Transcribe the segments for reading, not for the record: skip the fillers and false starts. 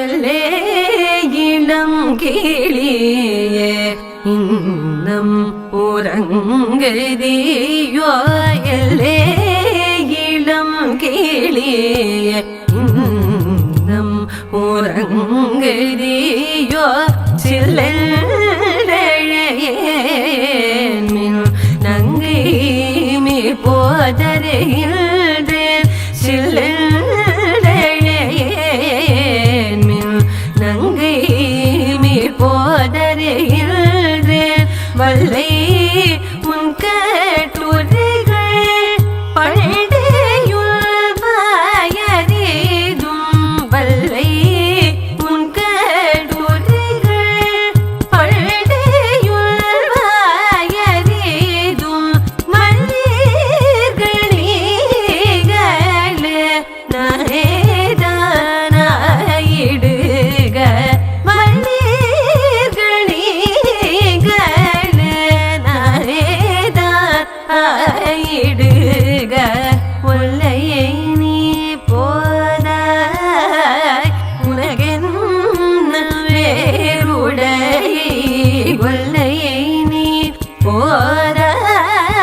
எல்லே இளம் கிளியே இன்னம் உறங்குதியோ எல்லே இளம் கிளியே இன்னம் உறங்குதியோ சில்லழையேன் நங்கை மீ போதரையில் சில்லழையேன் நங்கை மீ போதரையில் வல்லை உன் கட்டுரைகள் பழையுள் வாயறிதும் வல்லை உன் கட்டுரைகள் பழையுள் வாயறிதும் மல்லிர்களே நரேதானாயிடுக இடுக ஒல்லையை நீ போதாய் உனகென்ன வேறுடை ஒல்லையை நீ போதாய்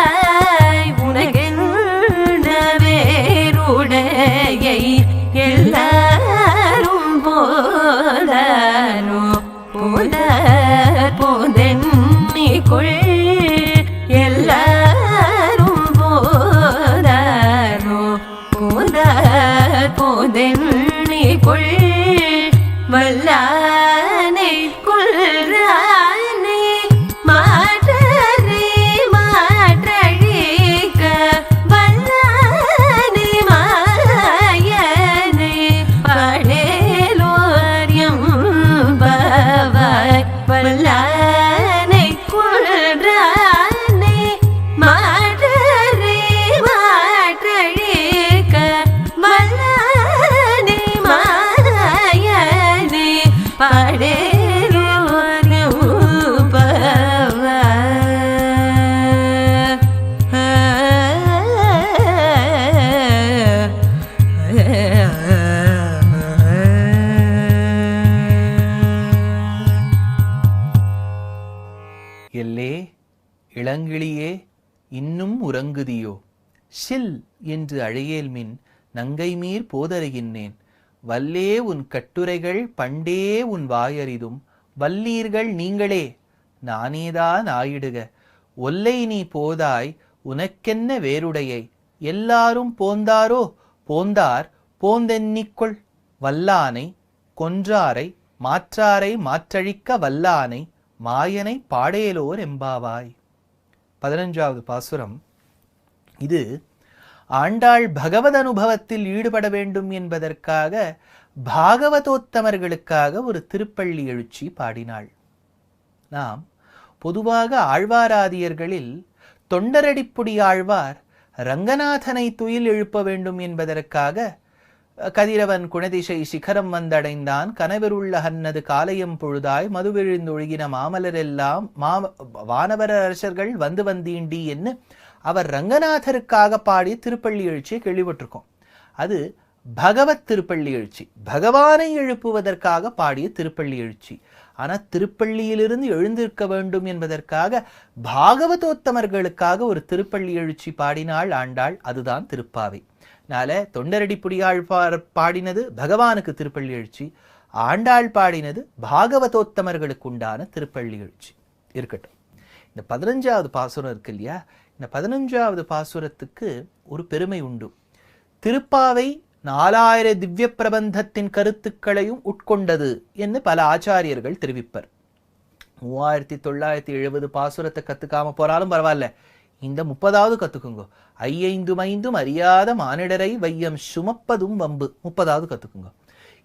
உனகென்ன வேறுடையை எல்லாரும் போதானோ போதார் போதென்னிக்கொள் எல்லாரும் போதாரோ போதார் போதென்னிக்கொள் வல்லானை கொள்றானே மாற்றறி மாற்றழிக்க வல்லானை மாயனை படேலோரியம் பவாய் வல்லானை கொள்றானே மாற்றறி மாற்றழிக்க வல்லானை மாயனை படேலோரியம் பவாய் எல்லே இளங்கிளியே இன்னும் உறங்குதியோ ஷில் என்று அழையேல்மின் நங்கைமீர் போதருகின்றேன் வல்லே உன் கட்டுரைகள் பண்டே உன் வாயறிதும் வல்லீர்கள் நீங்களே நானேதான் ஆயிடுக ஒல்லை நீ போதாய் உனக்கென்ன வேறுடையை எல்லாரும் போந்தாரோ போந்தார் போந்தென்னிக்கொள் வல்லானை கொன்றாரை மாற்றாரை மாற்றழிக்க வல்லானை மாயனை பாடேலோர் எம்பாவாய். 15வது பாசுரம். இது ஆண்டாள் பகவத் அனுபவத்தில் ஈடுபட வேண்டும் என்பதற்காக பாகவதோத்தமர்களுக்காக ஒரு திருப்பள்ளி எழுச்சி பாடினாள். நாம் பொதுவாக ஆழ்வாராதியர்களில் தொண்டரடிப்புடி ஆழ்வார் ரங்கநாதனை துயில் எழுப்ப வேண்டும் என்பதற்காக கதிரவன் குணதிசை சிகரம் வந்தடைந்தான் கனவருள்ள ஹன்னது காலையம் பொழுதாய் மதுவிழிந்தொழுகின மாமலரெல்லாம் வானவர அரசர்கள் வந்து வந்தீண்டி என்று அவர் ரங்கநாதருக்காக பாடிய திருப்பள்ளி எழுச்சியை கேள்விப்பட்டிருக்கோம். அது பகவத் திருப்பள்ளி எழுச்சி, பகவானை எழுப்புவதற்காக பாடிய திருப்பள்ளி எழுச்சி. ஆனால் திருப்பள்ளியிலிருந்து எழுந்திருக்க வேண்டும் என்பதற்காக பாகவதோத்தமர்களுக்காக ஒரு திருப்பள்ளி எழுச்சி பாடினாள் ஆண்டாள். அதுதான் திருப்பாவை. நால தொண்டரடிப்புடியாள் பாடினது பகவானுக்கு திருப்பள்ளி எழுச்சி, ஆண்டாள் பாடினது பாகவதோத்தமர்களுக்கு உண்டான திருப்பள்ளி எழுச்சி. இருக்கட்டும். இந்த 15வது பாசுரம் இருக்கு இல்லையா, இந்த 15வது பாசுரத்துக்கு ஒரு பெருமை உண்டு. திருப்பாவை 4000 திவ்ய பிரபந்தத்தின் கருத்துக்களையும் உட்கொண்டது என்று பல ஆச்சாரியர்கள் தெரிவிப்பர். 3970 பாசுரத்தை கத்துக்காம போறாலும் பரவாயில்ல, இந்த 30வது கத்துக்குங்க. 5 அறியாத மானிடரை வையம் சுமப்பதும் வம்பு 30வது கத்துக்குங்க.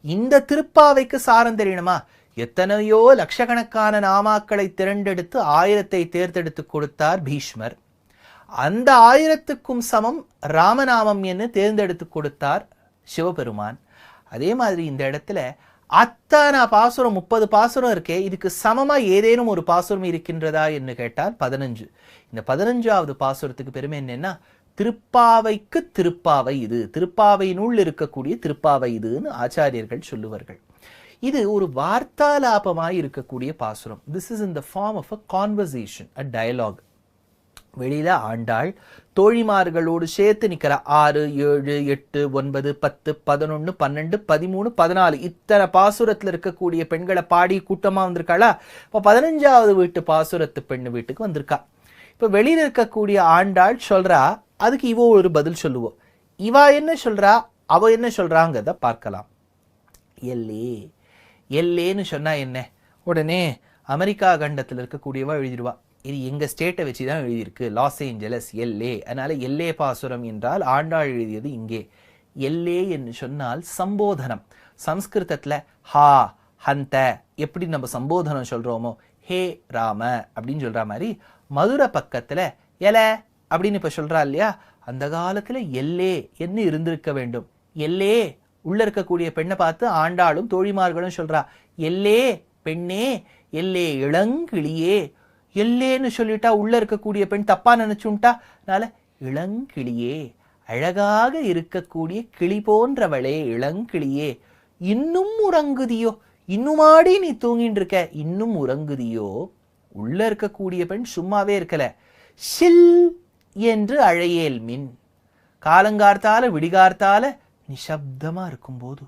இந்த திருப்பாவைக்கு சாரம் தெரியணுமா? எத்தனையோ லட்சக்கணக்கான நாமாக்களை திரண்டெடுத்து 1000 தேர்ந்தெடுத்து கொடுத்தார் பீஷ்மர். அந்த 1000க்கும் சமம் ராமநாமம் என்று தேர்ந்தெடுத்து கொடுத்தார் சிவபெருமான். அதே மாதிரி இந்த இடத்துல அத்தனை பாசுரம் 30 பாசுரம் இருக்கே, இதுக்கு சமமா ஏதேனும் ஒரு பாசுரம் இருக்கின்றதா என்று கேட்டால் 15. இந்த 15வது பாசுரத்துக்கு பெருமை என்னன்னா, திருப்பாவைக்கு திருப்பாவை இது, திருப்பாவையினுள் இருக்கக்கூடிய திருப்பாவை இதுன்னு ஆச்சாரியர்கள் சொல்லுவார்கள். இது ஒரு வார்த்தாலாபமாய் இருக்கக்கூடிய பாசுரம். This is in the form of a conversation, a dialogue. வெளியில ஆண்டாள் தோழிமார்களோடு சேர்த்து நிற்கிறா. 6, 7, 8, 9, 10, 11, 12, 13, 14 இத்தனை பாசுரத்துல இருக்கக்கூடிய பெண்களை பாடி கூட்டமா வந்திருக்காளா? இப்போ 15வது வீட்டு பாசுரத்து பெண்ணு வீட்டுக்கு வந்திருக்கா. இப்போ வெளியில இருக்கக்கூடிய ஆண்டாள் சொல்றா, அதுக்கு இவோ ஒரு பதில் சொல்லுவோம். இவா என்ன சொல்றா, அவ என்ன சொல்றாங்கிறத பார்க்கலாம். எல்லே எல்லேன்னு சொன்னா என்ன? உடனே அமெரிக்கா கண்டத்தில் இருக்கக்கூடியவா எழுதிடுவா, இது எங்க ஸ்டேட்டை வச்சு தான் எழுதியிருக்கு, லாஸ் ஏஞ்சலஸ் எல்லே. அதனால எல்லே பாசுரம் என்றால் ஆண்டாள் எழுதியது இங்கே. எல்லே என்று சொன்னால் சம்போதனம். சம்ஸ்கிருதத்துல ஹா ஹந்த எப்படி நம்ம சம்போதனம் சொல்றோமோ, ஹே ராம அப்படின்னு சொல்ற மாதிரி மதுரை பக்கத்துல எல அப்படின்னு இப்ப சொல்றா இல்லையா, அந்த காலத்துல எல்லே என்ன இருந்திருக்க வேண்டும். எல்லே உள்ள இருக்கக்கூடிய பெண்ணை பார்த்து ஆண்டாளும் தோழிமார்களும் சொல்றா, எல்லே பெண்ணே, எல்லே இளங்கிளியே. எல்லேன்னு சொல்லிட்டா உள்ள இருக்கக்கூடிய பெண் தப்பா நினைச்சுட்டா, அதனால இளங்கிளியே, அழகாக இருக்கக்கூடிய கிளி போன்றவளே, இளங்கிளியே, இன்னும் உறங்குதியோ, இன்னுமாடி நீ தூங்கிட்டு இருக்க, இன்னும் உறங்குதியோ. உள்ள இருக்கக்கூடிய பெண் சும்மாவே இருக்கல. ஷில் என்று அழையேல் மின். காலங்கார்த்தால விடிகார்த்தால நிசப்தமா இருக்கும்போது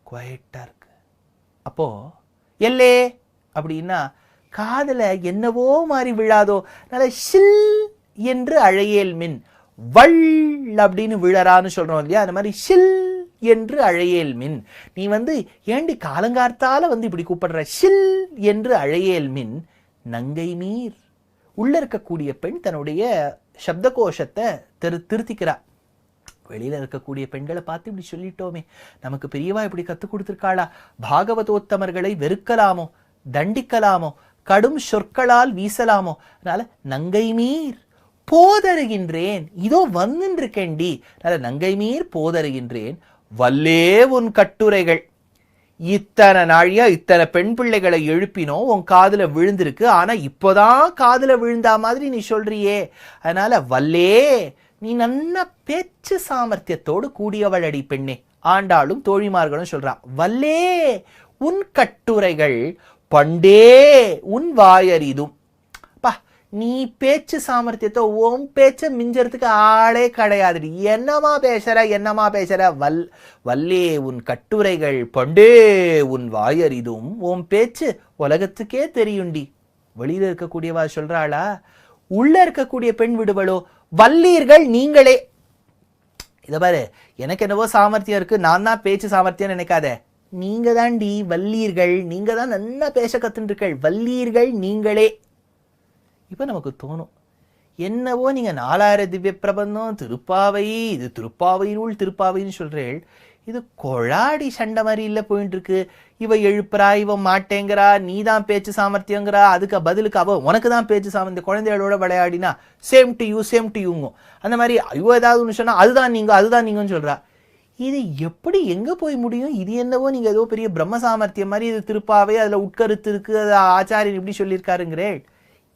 குவைட்டா இருக்கு. அப்போ எல்லே அப்படின்னா காதல என்னவோ மாதிரி விழாதோ, அதனால ஷில் என்று அழையேல் மின். வள் அப்படின்னு விழறான்னு சொல்றோம் இல்லையா, அந்த மாதிரி ஷில் என்று அழையேல் மின். நீ ஏண்டி காலங்கார்த்தால இப்படி கூப்பிடுற, ஷில் என்று அழையேல் மின். நங்கை நீர். உள்ள இருக்கக்கூடிய பெண் தன்னுடைய சப்த கோஷத்தை திருத்திக்கிறா. வெளியில இருக்கக்கூடிய பெண்களை பார்த்து இப்படி சொல்லிட்டோமே, நமக்கு பெரியவா இப்படி கத்துக் கொடுத்திருக்காளா? பாகவதோத்தமர்களை வெறுக்கலாமோ, தண்டிக்கலாமோ, கடும் சொற்களால் வீசலாமோ? அதனால நங்கை மீர் போதருகின்றேன், இதோ வந்துருக்கேண்டி. அதனால நங்கை மீர் போதருகின்றேன். வல்லே உன் கட்டுரைகள். இத்தனை நாழியா இத்தனை பெண் பிள்ளைகளை எழுப்பினோம், உன் காதுல விழுந்திருக்கு, ஆனா இப்போதான் காதுல விழுந்தா மாதிரி நீ சொல்றியே. அதனால வல்லே, நீ நல்ல பேச்சு சாமர்த்தியத்தோடு கூடியவள் அடி பெண்ணே. ஆண்டாளும் தோழிமார்களும் சொல்றான், வல்லே உன் கட்டுரைகள் பண்டே உன் வாயறிதும். பா, நீ பேச்சு சாமர்த்தியத்தை உன் பேச்ச மிஞ்சறதுக்கு ஆளே கிடையாது. என்னமா பேசுற வல்லே உன் கட்டுரைகள் பண்டே உன் வாயறிதும். உன் பேச்சு உலகத்துக்கே தெரியுண்டி. வெளியில இருக்கக்கூடியவா சொல்றாளா, உள்ள இருக்கக்கூடிய பெண் விடுவளோ, வல்லீர்கள் நீங்களே. இத பாரு, எனக்கு என்னவோ சாமர்த்தியம் இருக்கு, நான் தான் பேச்சு சாமர்த்தியம் நினைக்காத. நீங்க தாண்டி வல்லீர்கள், நீங்க தான் நல்லா பேச கத்துருக்கள், வல்லீர்கள் நீங்களே. இப்ப நமக்கு தோணும், என்னவோ நீங்க 4000 திவ்ய பிரபந்தம், திருப்பாவை, இது திருப்பாவை நூல் திருப்பாவைன்னு சொல்றேள், இது கொழாடி சண்டை மாதிரி இல்ல போயிட்டு இருக்கு. இவ எழுப்புறா, இவ மாட்டேங்கிறா, நீ தான் பேச்சு சாமர்த்தியங்கிறா, அதுக்கு பதிலுக்கு அவ உனக்கு தான் பேச்சு சாமர்த்தியம். குழந்தைகளோட விளையாடினா சேம் டு யூங்க. அந்த மாதிரி இவ ஏதாவது ஒன்று சொன்னா அதுதான் நீங்கன்னு சொல்றா. இது எப்படி எங்க போய் முடியும்? இது என்னவோ நீங்க ஏதோ பெரிய பிரம்ம சாமர்த்தியம் மாதிரி, இது திருப்பாவே, அதுல உட்கருத்து இருக்கு, அது ஆச்சாரியன் இப்படி சொல்லியிருக்காருங்கிறே.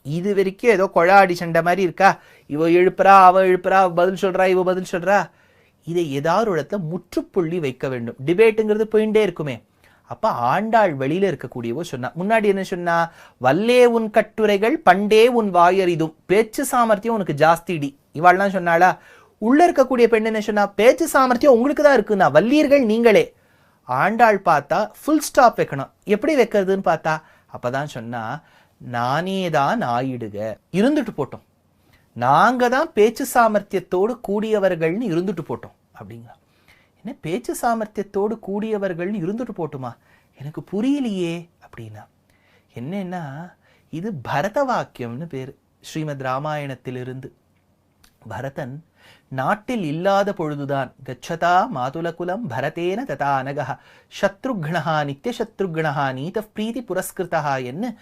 இது வரைக்கும் ஏதோ கொழாடி சண்டை மாதிரி இருக்கா? இவ எழுப்புறா, அவ எழுப்புறா, பதில் சொல்றா, இவ பதில் சொல்றா. இதை ஏதாவது இடத்துல முற்றுப்புள்ளி வைக்க வேண்டும். டிபேட்டுங்கிறது போயிட்டே இருக்குமே. அப்ப ஆண்டாள் வெளியில இருக்கக்கூடியவோ சொன்னா, முன்னாடி என்ன சொன்னா, வல்லே உன் கட்டுரைகள் பண்டே உன் வாயறிதும். பேச்சு சாமர்த்தியம் உனக்கு ஜாஸ்திடி. இவாள்லாம் சொன்னாளா? உள்ள இருக்கக்கூடிய பெண் என்ன சொன்னா, பேச்சு சாமர்த்தியம் உங்களுக்கு தான் இருக்குன்னா, வல்லீர்கள் நீங்களே. ஆண்டாள் பார்த்தா ஃபுல் ஸ்டாப் வைக்கணும். எப்படி வைக்கிறதுன்னு பார்த்தா அப்பதான் சொன்னா, நானே தான் ஆயிடுக, இருந்துட்டு போட்டோம், நாங்க தான் பேச்சு சாமர்த்தியத்தோடு கூடியவர்கள்னு இருந்துட்டு போட்டோம் அப்படிங்க. என்ன பேச்சு சாமர்த்தியத்தோடு கூடியவர்கள்னு இருந்துட்டு போட்டுமா? எனக்கு புரியலையே அப்படின்னா. என்னன்னா, இது பரத வாக்கியம்னு பேரு. ஸ்ரீமத் ராமாயணத்திலிருந்து பரதன் நாட்டில் இல்லாத பொழுதுதான் கச்சதா மாதுலகுலம் பரதேன ததா அனகா சத்ருக்னஹா நித்திய சத்ருக்னஹா நீத பிரீதி புரஸ்கிருதா என்ன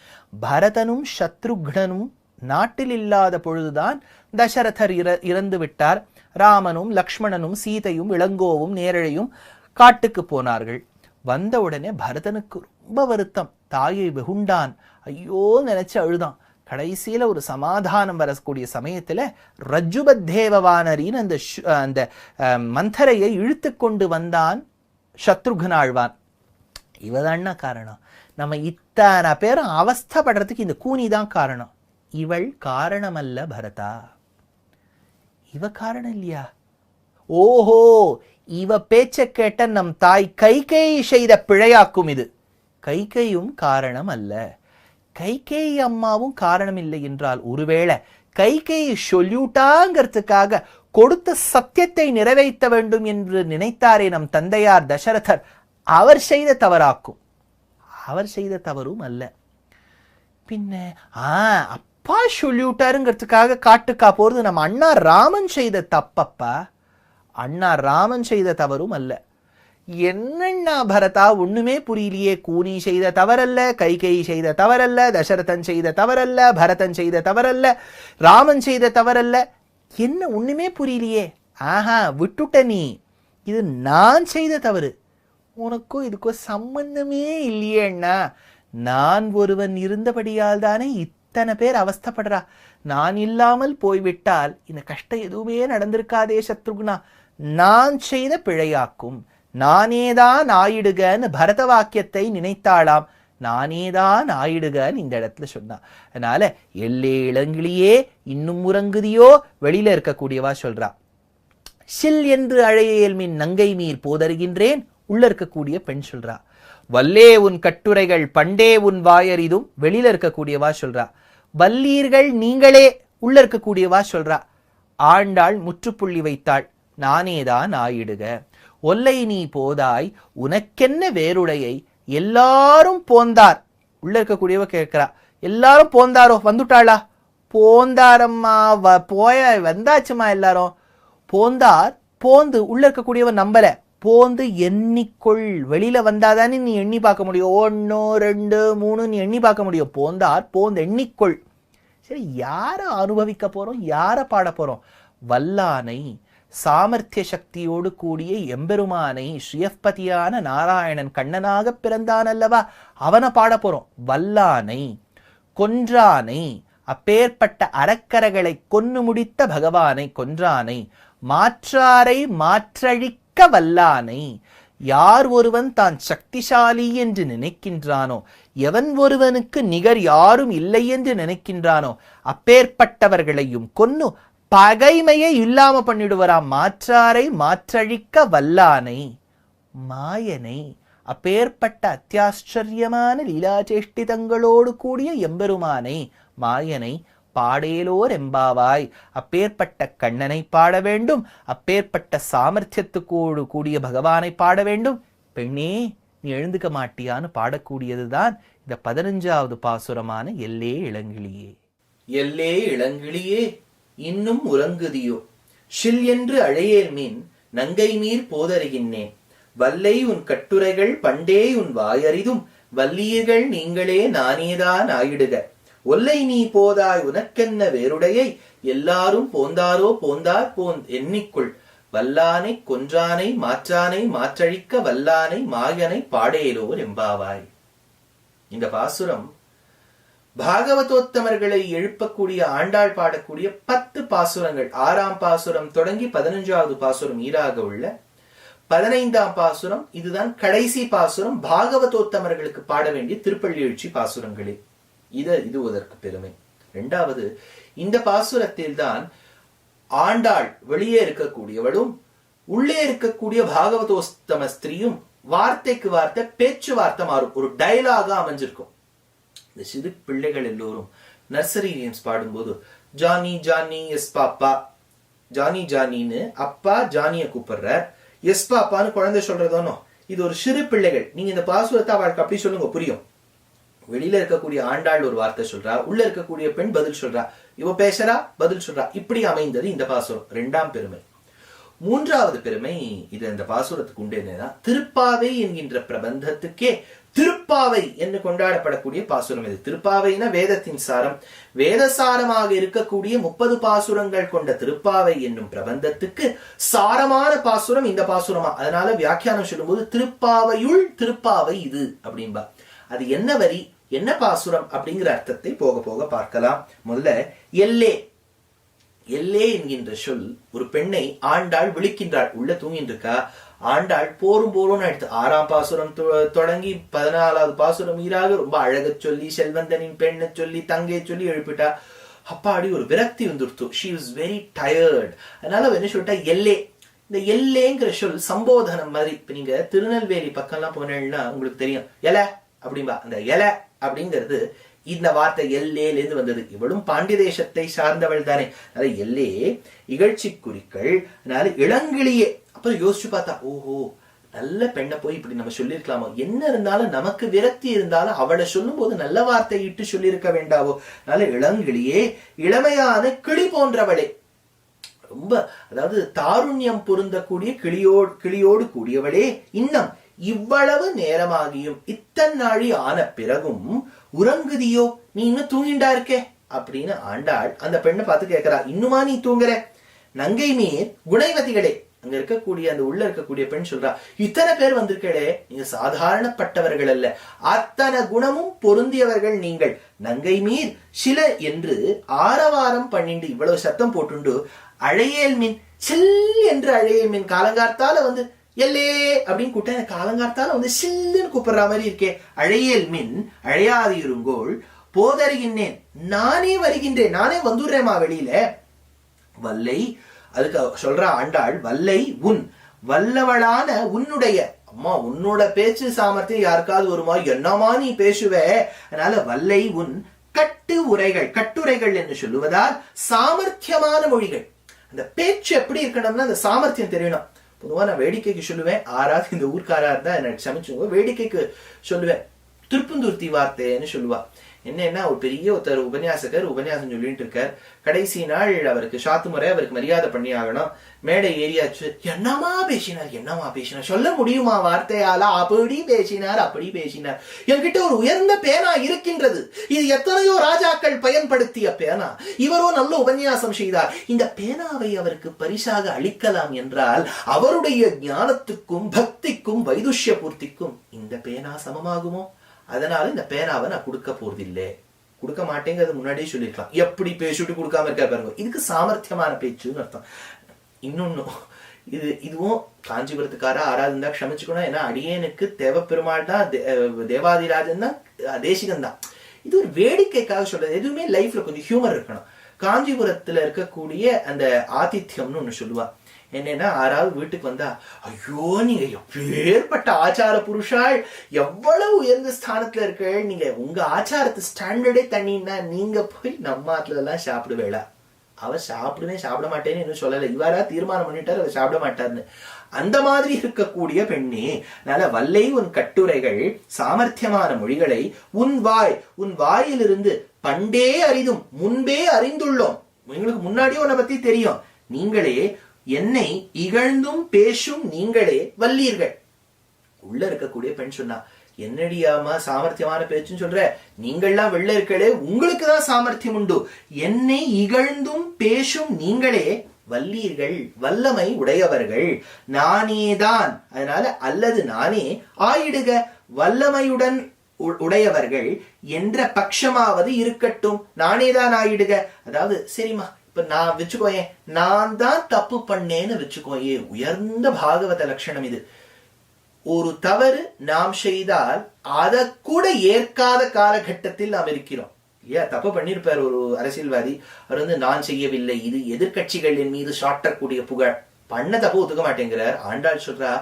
பரதனும் சத்ருக்னனும் நாட்டில் இல்லாத பொழுதுதான் தசரதர் இறந்து விட்டார். ராமனும் லக்ஷ்மணனும் சீதையும் இளங்கோவும் நேரழையும் காட்டுக்கு போனார்கள். வந்த உடனே பரதனுக்கு ரொம்ப வருத்தம், தாயை வெகுண்டான், ஐயோ நினைச்சு அழுதான். கடைசியில ஒரு சமாதானம் வரக்கூடிய சமயத்துல ரஜ்ஜுபத்தேவவானரின் அந்த மந்தரையை இழுத்து கொண்டு வந்தான் சத்ருகன் ஆழ்வான். இவதான்னா காரணம். நம்ம இத்தனை பேரும் அவஸ்தப்படுறதுக்கு இந்த கூனி தான் காரணம். இவள் காரணம் அல்ல பரதா. இவ காரணம் இல்லையா? ஓஹோ, இவ பேச்ச கேட்ட நம் தாய் கைகேயி செய்த பிழையாக்கும் இது. கைகேயும் காரணம் அல்ல. கைகேயி அம்மாவும் காரணம் இல்லை என்றால் ஒருவேளை கைகேயி சொல்யூட்டாங்கிறதுக்காக கொடுத்த சத்தியத்தை நிறைவேற்ற வேண்டும் என்று நினைத்தாரே நம் தந்தையார் தசரதர், அவர் செய்த தவறாக்கும். அவர் செய்த தவறும் அல்ல. பின்ன அப்பா சொல்லிவிட்டாருங்கிறதுக்காக காட்டுக்கா போறது நம்ம அண்ணா ராமன் செய்த தப்பப்பா. அண்ணா ராமன் செய்த தவறும் அல்ல. என்னண்ணா பரதா ஒண்ணுமே புரியலையே. கூனி செய்த தவறல்ல, கைகேயி செய்த தவறல்ல, தசரதன் செய்த தவறல்ல, பரதன் செய்த தவறல்ல, ராமன் செய்த தவறல்ல. என்ன ஒண்ணுமே புரியலையே. விட்டுட்ட நீ. இது நான் செய்த தவறு. உனக்கும் இதுக்கும் சம்பந்தமே இல்லையே அண்ணா. நான் ஒருவன் இருந்தபடியால் தானே இத்தனை பேர் அவஸ்தப்படுறா. நான் இல்லாமல் போய்விட்டால் இந்த கஷ்டம் எதுவுமே நடந்திருக்காதே சத்ருகுணா. நான் செய்த பிழையாக்கும். நானேதான் ஆயிடுகன்னு பரத வாக்கியத்தை நினைத்தாளாம். நானேதான் ஆயிடுகன்னு இந்த இடத்துல சொன்னா. அதனால எல்லே இளங்கிளியே இன்னும் உறங்குதியோ வெளியில இருக்கக்கூடியவா சொல்றா. சில் என்று அழையேல் மின் நங்கை மீர் போதருகின்றேன் உள்ள இருக்கக்கூடிய பெண் சொல்றா. வல்லே உன் கட்டுரைகள் பண்டே உன் வாயறிதும் வெளியில இருக்கக்கூடியவா சொல்றா. வல்லீர்கள் நீங்களே உள்ள இருக்கக்கூடியவா சொல்றா. ஆண்டாள் முற்றுப்புள்ளி வைத்தாள். நானேதான் ஆயிடுக. ஒல்லை நீ போதாய் உனக்கென்ன வேறுடையை எல்லாரும் போந்தார். உள்ள இருக்கக்கூடியவ கேட்கிறா. எல்லாரும் போந்தாரோ? வந்துட்டாளா? போந்தாரம்மா போய வந்தாச்சுமா எல்லாரும். போந்தார் போந்து உள்ள இருக்கக்கூடியவன் நம்பல. போந்து எண்ணிக்கொள். வெளியில வந்தாதானே நீ எண்ணி பார்க்க முடியும். 1 2 3 நீ எண்ணி பார்க்க முடியும். போந்தார் போந்து எண்ணிக்கொள். சரி, யார அனுபவிக்க போறோம்? யார பாட போறோம்? வல்லானை, சாமர்த்திய சக்தியோடு கூடிய எம்பெருமானை, ஸ்ரீயப்பதியான நாராயணன் கண்ணனாக பிறந்தான் அல்லவா, அவனை பாட போறோம். வல்லானை, கொன்றானை, அப்பேற்பட்ட அரக்கரைகளை கொன்னு முடித்த பகவானை, கொன்றானை, மாற்றாரை மாற்றழிக்க வல்லானை. யார் ஒருவன் தான் சக்திசாலி என்று நினைக்கின்றானோ, எவன் ஒருவனுக்கு நிகர் யாரும் இல்லை என்று நினைக்கின்றானோ, அப்பேற்பட்டவர்களையும் கொன்னு பகைமையை இல்லாம பண்ணிடுவராம். மாற்றாரை மாற்றழிக்க வல்லானை, மாயனை, அப்பேற்பட்ட அத்தியாச்சரியமான லீலாச்சேஷ்டிதங்களோடு கூடிய எம்பெருமானை, மாயனை பாடேலோர் எம்பாவாய். அப்பேற்பட்ட கண்ணனை பாட வேண்டும். அப்பேற்பட்ட சாமர்த்தியத்துக்கோடு கூடிய பகவானை பாட வேண்டும். பெண்ணே நீ எழுந்துக்க மாட்டியான்னு பாடக்கூடியதுதான் இந்த 15வது பாசுரமான எல்லே இளங்கிளியே. எல்லே இளங்கிளியே இன்னும் உறங்குதியோ, ஷில் என்று அழையேல் மீன் நங்கை மீர் போதருகின்றேன். வல்லை உன் கட்டுரைகள் பண்டே உன் வாயறிதும் வல்லீர்கள் நீங்களே நானேதான் ஆயிடுக. ஒல்லை நீ போதாய் உனக்கென்ன வேறுடையை எல்லாரும் போந்தாரோ போந்தார் போந்த் எண்ணிக்குள். வல்லானை கொன்றானை மாற்றானை மாற்றழிக்க வல்லானை மாயனை பாடேலோர் எம்பாவாய். இந்த பாசுரம் பாகவதோத்தமர்களை எழுப்பக்கூடிய ஆண்டாள் பாடக்கூடிய 10 பாசுரங்கள். 6ஆம் பாசுரம் தொடங்கி 15வது பாசுரம் ஈராக உள்ள 15ஆம் பாசுரம் இதுதான் கடைசி பாசுரம். பாகவதோத்தமர்களுக்கு பாட வேண்டிய திருப்பள்ளி எழுச்சி பாசுரங்களே. இது அதற்கு பெருமை. 2வது, இந்த பாசுரத்தில் தான் ஆண்டாள் வெளியே இருக்கக்கூடியவளும் உள்ளே இருக்கக்கூடிய பாகவதோத்தம ஸ்திரீயும் வார்த்தைக்கு வார்த்தை பேச்சுவார்த்தை மாறும். ஒரு டயலாகா அமைஞ்சிருக்கும். இந்த சிறு பிள்ளைகள் எல்லோரும் நர்சரி நேம்ஸ் பாடும்போது Johnny Johnny yes papa, Johnny ஜானின்னு அப்பா ஜானிய கூப்பிடுறார், எஸ் பாப்பான்னு குழந்தை சொல்றதோனோ. இது ஒரு சிறு பிள்ளைகள். நீங்க இந்த பாசுரத்தை அவளுக்கு அப்படி சொல்லுங்க, புரியும். வெளியில இருக்கக்கூடிய ஆண்டாள் ஒரு வார்த்தை சொல்றா, உள்ள இருக்கக்கூடிய பெண் பதில் சொல்றா, இவ பேசுறா பதில் சொல்றா. இப்படி அமைந்தது இந்த பாசுரம். 2ஆம் பெருமை. 3வது பெருமை இது இந்த பாசுரத்துக்கு உண்டு. என்னன்னா, திருப்பாவை என்கின்ற பிரபந்தத்துக்கே திருப்பாவை என்று கொண்டாடப்படக்கூடிய பாசுரம் இது. திருப்பாவைனா வேதத்தின் சாரம். வேதசாரமாக இருக்கக்கூடிய 30 பாசுரங்கள் கொண்ட திருப்பாவை என்னும் பிரபந்தத்துக்கு சாரமான பாசுரம் இந்த பாசுரமா. அதனால வியாக்கியானம் சொல்லும்போது திருப்பாவையுள் திருப்பாவை இது அப்படின்பா. அது என்ன வரி, என்ன பாசுரம் அப்படிங்கிற அர்த்தத்தை போக போக பார்க்கலாம். முதல்ல எல்லே. எல்லே என்கின்ற சொல் ஒரு பெண்ணை ஆண்டாள் விழிக்கின்றாள். உள்ள தூங்கிட்டு இருக்கா. ஆண்டாள் போரும் போரும்னு எடுத்து 6ஆம் பாசுரம் தொடங்கி 14வது பாசுரம் ஈராக ரொம்ப அழக சொல்லி செல்வந்தனின் பெண்ணை சொல்லி தங்கையை சொல்லி எழுப்பிட்டா. அப்பாடி ஒரு விரக்தி வந்துடுத்து. She was very tired. அதனால என்ன சொல்லிட்டா, எல்லே. இந்த எல்லேங்கிற சொல் சம்போதனம் மாதிரி. இப்ப நீங்க திருநெல்வேலி பக்கம்லாம் போனீங்கன்னா உங்களுக்கு தெரியும், எல அப்படின்பா. அந்த எல அப்படிங்கிறது இந்த வார்த்தை எல்லேல இருந்து வந்தது. இவளும் பாண்டிய தேசத்தை சார்ந்தவள் தானே. அதனால எல்லே இகழ்ச்சி குறிக்கள். அதனால இளங்கிளியே. அப்புறம் யோசிச்சு பார்த்தா, ஓஹோ நல்ல பெண்ணை போய் இப்படி நம்ம சொல்லிருக்கலாமோ, என்ன இருந்தாலும் நமக்கு விரக்தி இருந்தாலும் அவளை சொல்லும் போது நல்ல வார்த்தை இட்டு சொல்லியிருக்க வேண்டாவோ. அதனால இளங்கிளியே, இளமையான கிளி போன்றவளே, ரொம்ப அதாவது தாருண்யம் பொருந்தக்கூடிய கிளியோடு கூடியவளே, இன்னும் இவ்வளவு நேரமாகியும் இத்தன்னாழி ஆன பிறகும் உறங்குதியோ, நீ இன்னும் தூங்கிண்டா இருக்கே அப்படின்னு ஆண்டாள் அந்த பெண்ணை பார்த்து கேட்கிறா. இன்னுமா நீ தூங்குற? நங்கை மீர் குணைவதிகளே. அங்க இருக்கக்கூடிய அந்த உள்ள இருக்கக்கூடிய பெண் சொல்றா, இத்தனை பேர் வந்திருக்கே, நீங்க சாதாரணப்பட்டவர்கள் அல்ல, அத்தனை குணமும் பொருந்தியவர்கள் நீங்கள். நங்கை மீர் சில என்று ஆரவாரம் பண்ணிண்டு இவ்வளவு சத்தம் போட்டுண்டு அழையேல் மீன் சில் என்று அழையேல் மீன் காலங்கார்த்தால வந்து எல்லே அப்படின்னு கூட்ட காலங்கார்த்தால வந்து சில்லுன்னு கூப்பிடுற மாதிரி இருக்கே. அழையேல் மின் அழையாது இருங்கோள் போதருகின்றேன், நானே வருகின்றேன், நானே வந்துடுறேமா வெளியில. வல்லை, அதுக்கு சொல்ற ஆண்டாள், வல்லை உன் வல்லவளான உன்னுடைய. அம்மா உன்னோட பேச்சு சாமர்த்தியம் யாருக்காவது வருமா? என்னமா நீ பேசுவ? அதனால வல்லை உன் கட்டு உரைகள். கட்டுரைகள் என்று சொல்லுவதால் சாமர்த்தியமான மொழிகள். அந்த பேச்சு எப்படி இருக்கணும்னா அந்த சாமர்த்தியம் தெரியணும். பொதுவா நான் வேடிக்கைக்கு சொல்லுவேன், ஆறாவது இந்த ஊர்க்காரா இருந்தா எனக்கு சமைச்சுங்க, வேடிக்கைக்கு சொல்லுவேன் திருப்பந்தூர்த்தி வார்த்தைன்னு சொல்லுவா. என்னன்னா, ஒரு பெரிய ஒருத்தர் உபன்யாசகர் உபன்யாசம் சொல்லிட்டு இருக்கார். கடைசி நாள் அவருக்கு சாத்து முறை, அவருக்கு மரியாதை பண்ணி ஆகணும். மேடை ஏரியாச்சு. என்னமா பேசினார் சொல்ல முடியுமா வார்த்தையால? அப்படி பேசினார், அப்படி பேசினார். என்கிட்ட ஒரு உயர்ந்த பேனா இருக்கின்றது, இது எத்தனையோ ராஜாக்கள் பயன்படுத்திய பேனா, இவரோ நல்ல உபன்யாசம் செய்தார், இந்த பேனாவை அவருக்கு பரிசாக அளிக்கலாம் என்றால் அவருடைய ஞானத்துக்கும் பக்திக்கும் வைதுஷ்ய பூர்த்திக்கும் இந்த பேனா சமமாகுமோ? அதனால இந்த பேனாவை நான் கொடுக்க போறதில்லை, கொடுக்க மாட்டேங்கிறது முன்னாடியே சொல்லிருக்கலாம். எப்படி பேசிட்டு கொடுக்காம இருக்க பாருங்க, இதுக்கு சாமர்த்தியமான பேச்சுன்னு அர்த்தம். இன்னொன்னும் இதுவும் காஞ்சிபுரத்துக்கார ஆறாவது இருந்தா க்ஷமிச்சுக்கணும். ஏன்னா அடியேனுக்கு தேவப்பெருமாள் தான், தேவாதிராஜன் தான், தேசிகன் தான். இது ஒரு வேடிக்கைக்காக சொல்றது. எதுவுமே லைஃப்ல கொஞ்சம் ஹியூமர் இருக்கணும். காஞ்சிபுரத்துல இருக்கக்கூடிய அந்த ஆதித்யம்னு ஒண்ணு சொல்லுவா. என்னன்னா, ஆறாவது வீட்டுக்கு வந்தா, ஐயோ நீங்க எப்பேற்பட்ட ஆச்சார புருஷாள், எவ்வளவு உயர்ந்த ஸ்தானத்துல இருக்க, நீங்க உங்க ஆச்சாரத்து ஸ்டாண்டர்டே தண்ணின்னா நீங்க போய் நம்ம ஆத்துல எல்லாம் சாப்பிடுவேளா? அவர் சாப்பிட மாட்டேன்னு இன்னும் சொல்லல, இவரா தீர்மானம் பண்ணிட்டாரு அவர் சாப்பிட மாட்டாருன்னு. அந்த மாதிரி இருக்கக்கூடிய பெண்ணே, நல்ல வல்லை உன் கட்டுரைகள் சாமர்த்தியமான மொழிகளை உன் வாயிலிருந்து பண்டே அறிதும் முன்பே அறிந்துள்ளோம். எங்களுக்கு முன்னாடியே உன்னை பத்தி தெரியும். நீங்களே என்னை இகழ்ந்தும் பேசும் நீங்களே வல்லீர்கள். உள்ள இருக்கக்கூடிய பெண் சொன்னா, என்னடியாமா சாமர்த்தியமான பேச்சுன்னு சொல்ற, நீங்கள்லாம் வெளில இருக்கலே, உங்களுக்கு தான் சாமர்த்தியம் உண்டு. என்னை இகழ்ந்தும் பேசும் நீங்களே வல்லீர்கள், வல்லமை உடையவர்கள். நானேதான், அதனால அல்லது நானே ஆயிடுக, வல்லமையுடன் உடையவர்கள் என்ற பட்சமாவது இருக்கட்டும், நானேதான் ஆயிடுக. அதாவது சரிம்மா, இப்ப நான் வச்சுக்கோயேன், நான் தான் தப்பு பண்ணேன்னு வச்சுக்கோயே. உயர்ந்த பாகவத லட்சணம் இது. ஒரு தவறு நாம் செய்தால் அதை கூட ஏற்காத காலகட்டத்தில் நாம் இருக்கிறோம். ஏன் தப்பு பண்ணிருப்பார் ஒரு அரசியல்வாதி, அவர் வந்து நான் செய்யவில்லை, இது எதிர்கட்சிகள் என் மீது சாட்டக்கூடிய புகழ், பண்ண தப்பு ஒத்துக்க மாட்டேங்கிறார். ஆண்டாள் சொல்றா,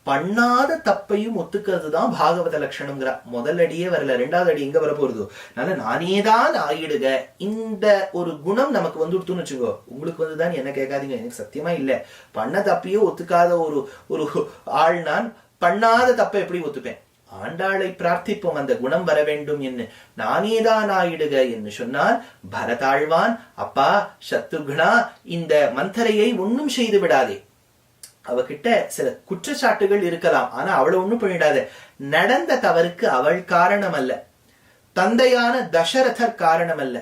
பண்ணாத தப்பையும் ஒத்துக்கிறது தான் பாகவத லட்சணம்ங்கிறா. முதல் அடியே வரல, ரெண்டாவது அடி எங்க வர போறது? அதனால நானேதான் ஆயிடுக, இந்த ஒரு குணம் நமக்கு வந்துடுத்துன்னு வச்சுக்கோ. உங்களுக்கு வந்துதான் என்ன கேட்காதீங்க, எனக்கு சத்தியமா இல்ல. பண்ண தப்பையோ ஒத்துக்காத ஒரு ஆள் நான், பண்ணாத தப்பை எப்படி ஒத்துப்பேன்? ஆண்டாளை பிரார்த்திப்போம் அந்த குணம் வர வேண்டும் என்று. நானேதான் ஆயிடுக என்று சொன்னால் பரதாழ்வான், அப்பா சத்ருக்னா, இந்த மந்தரையை ஒன்னும் செய்து விடாதே. அவகிட்ட சில குற்றச்சாட்டுகள் இருக்கலாம், ஆனா அவளை ஒண்ணும் பண்ணிடாத. நடந்த தவறுக்கு அவள் காரணம் அல்ல, தந்தையான தசரதர் காரணம் அல்ல.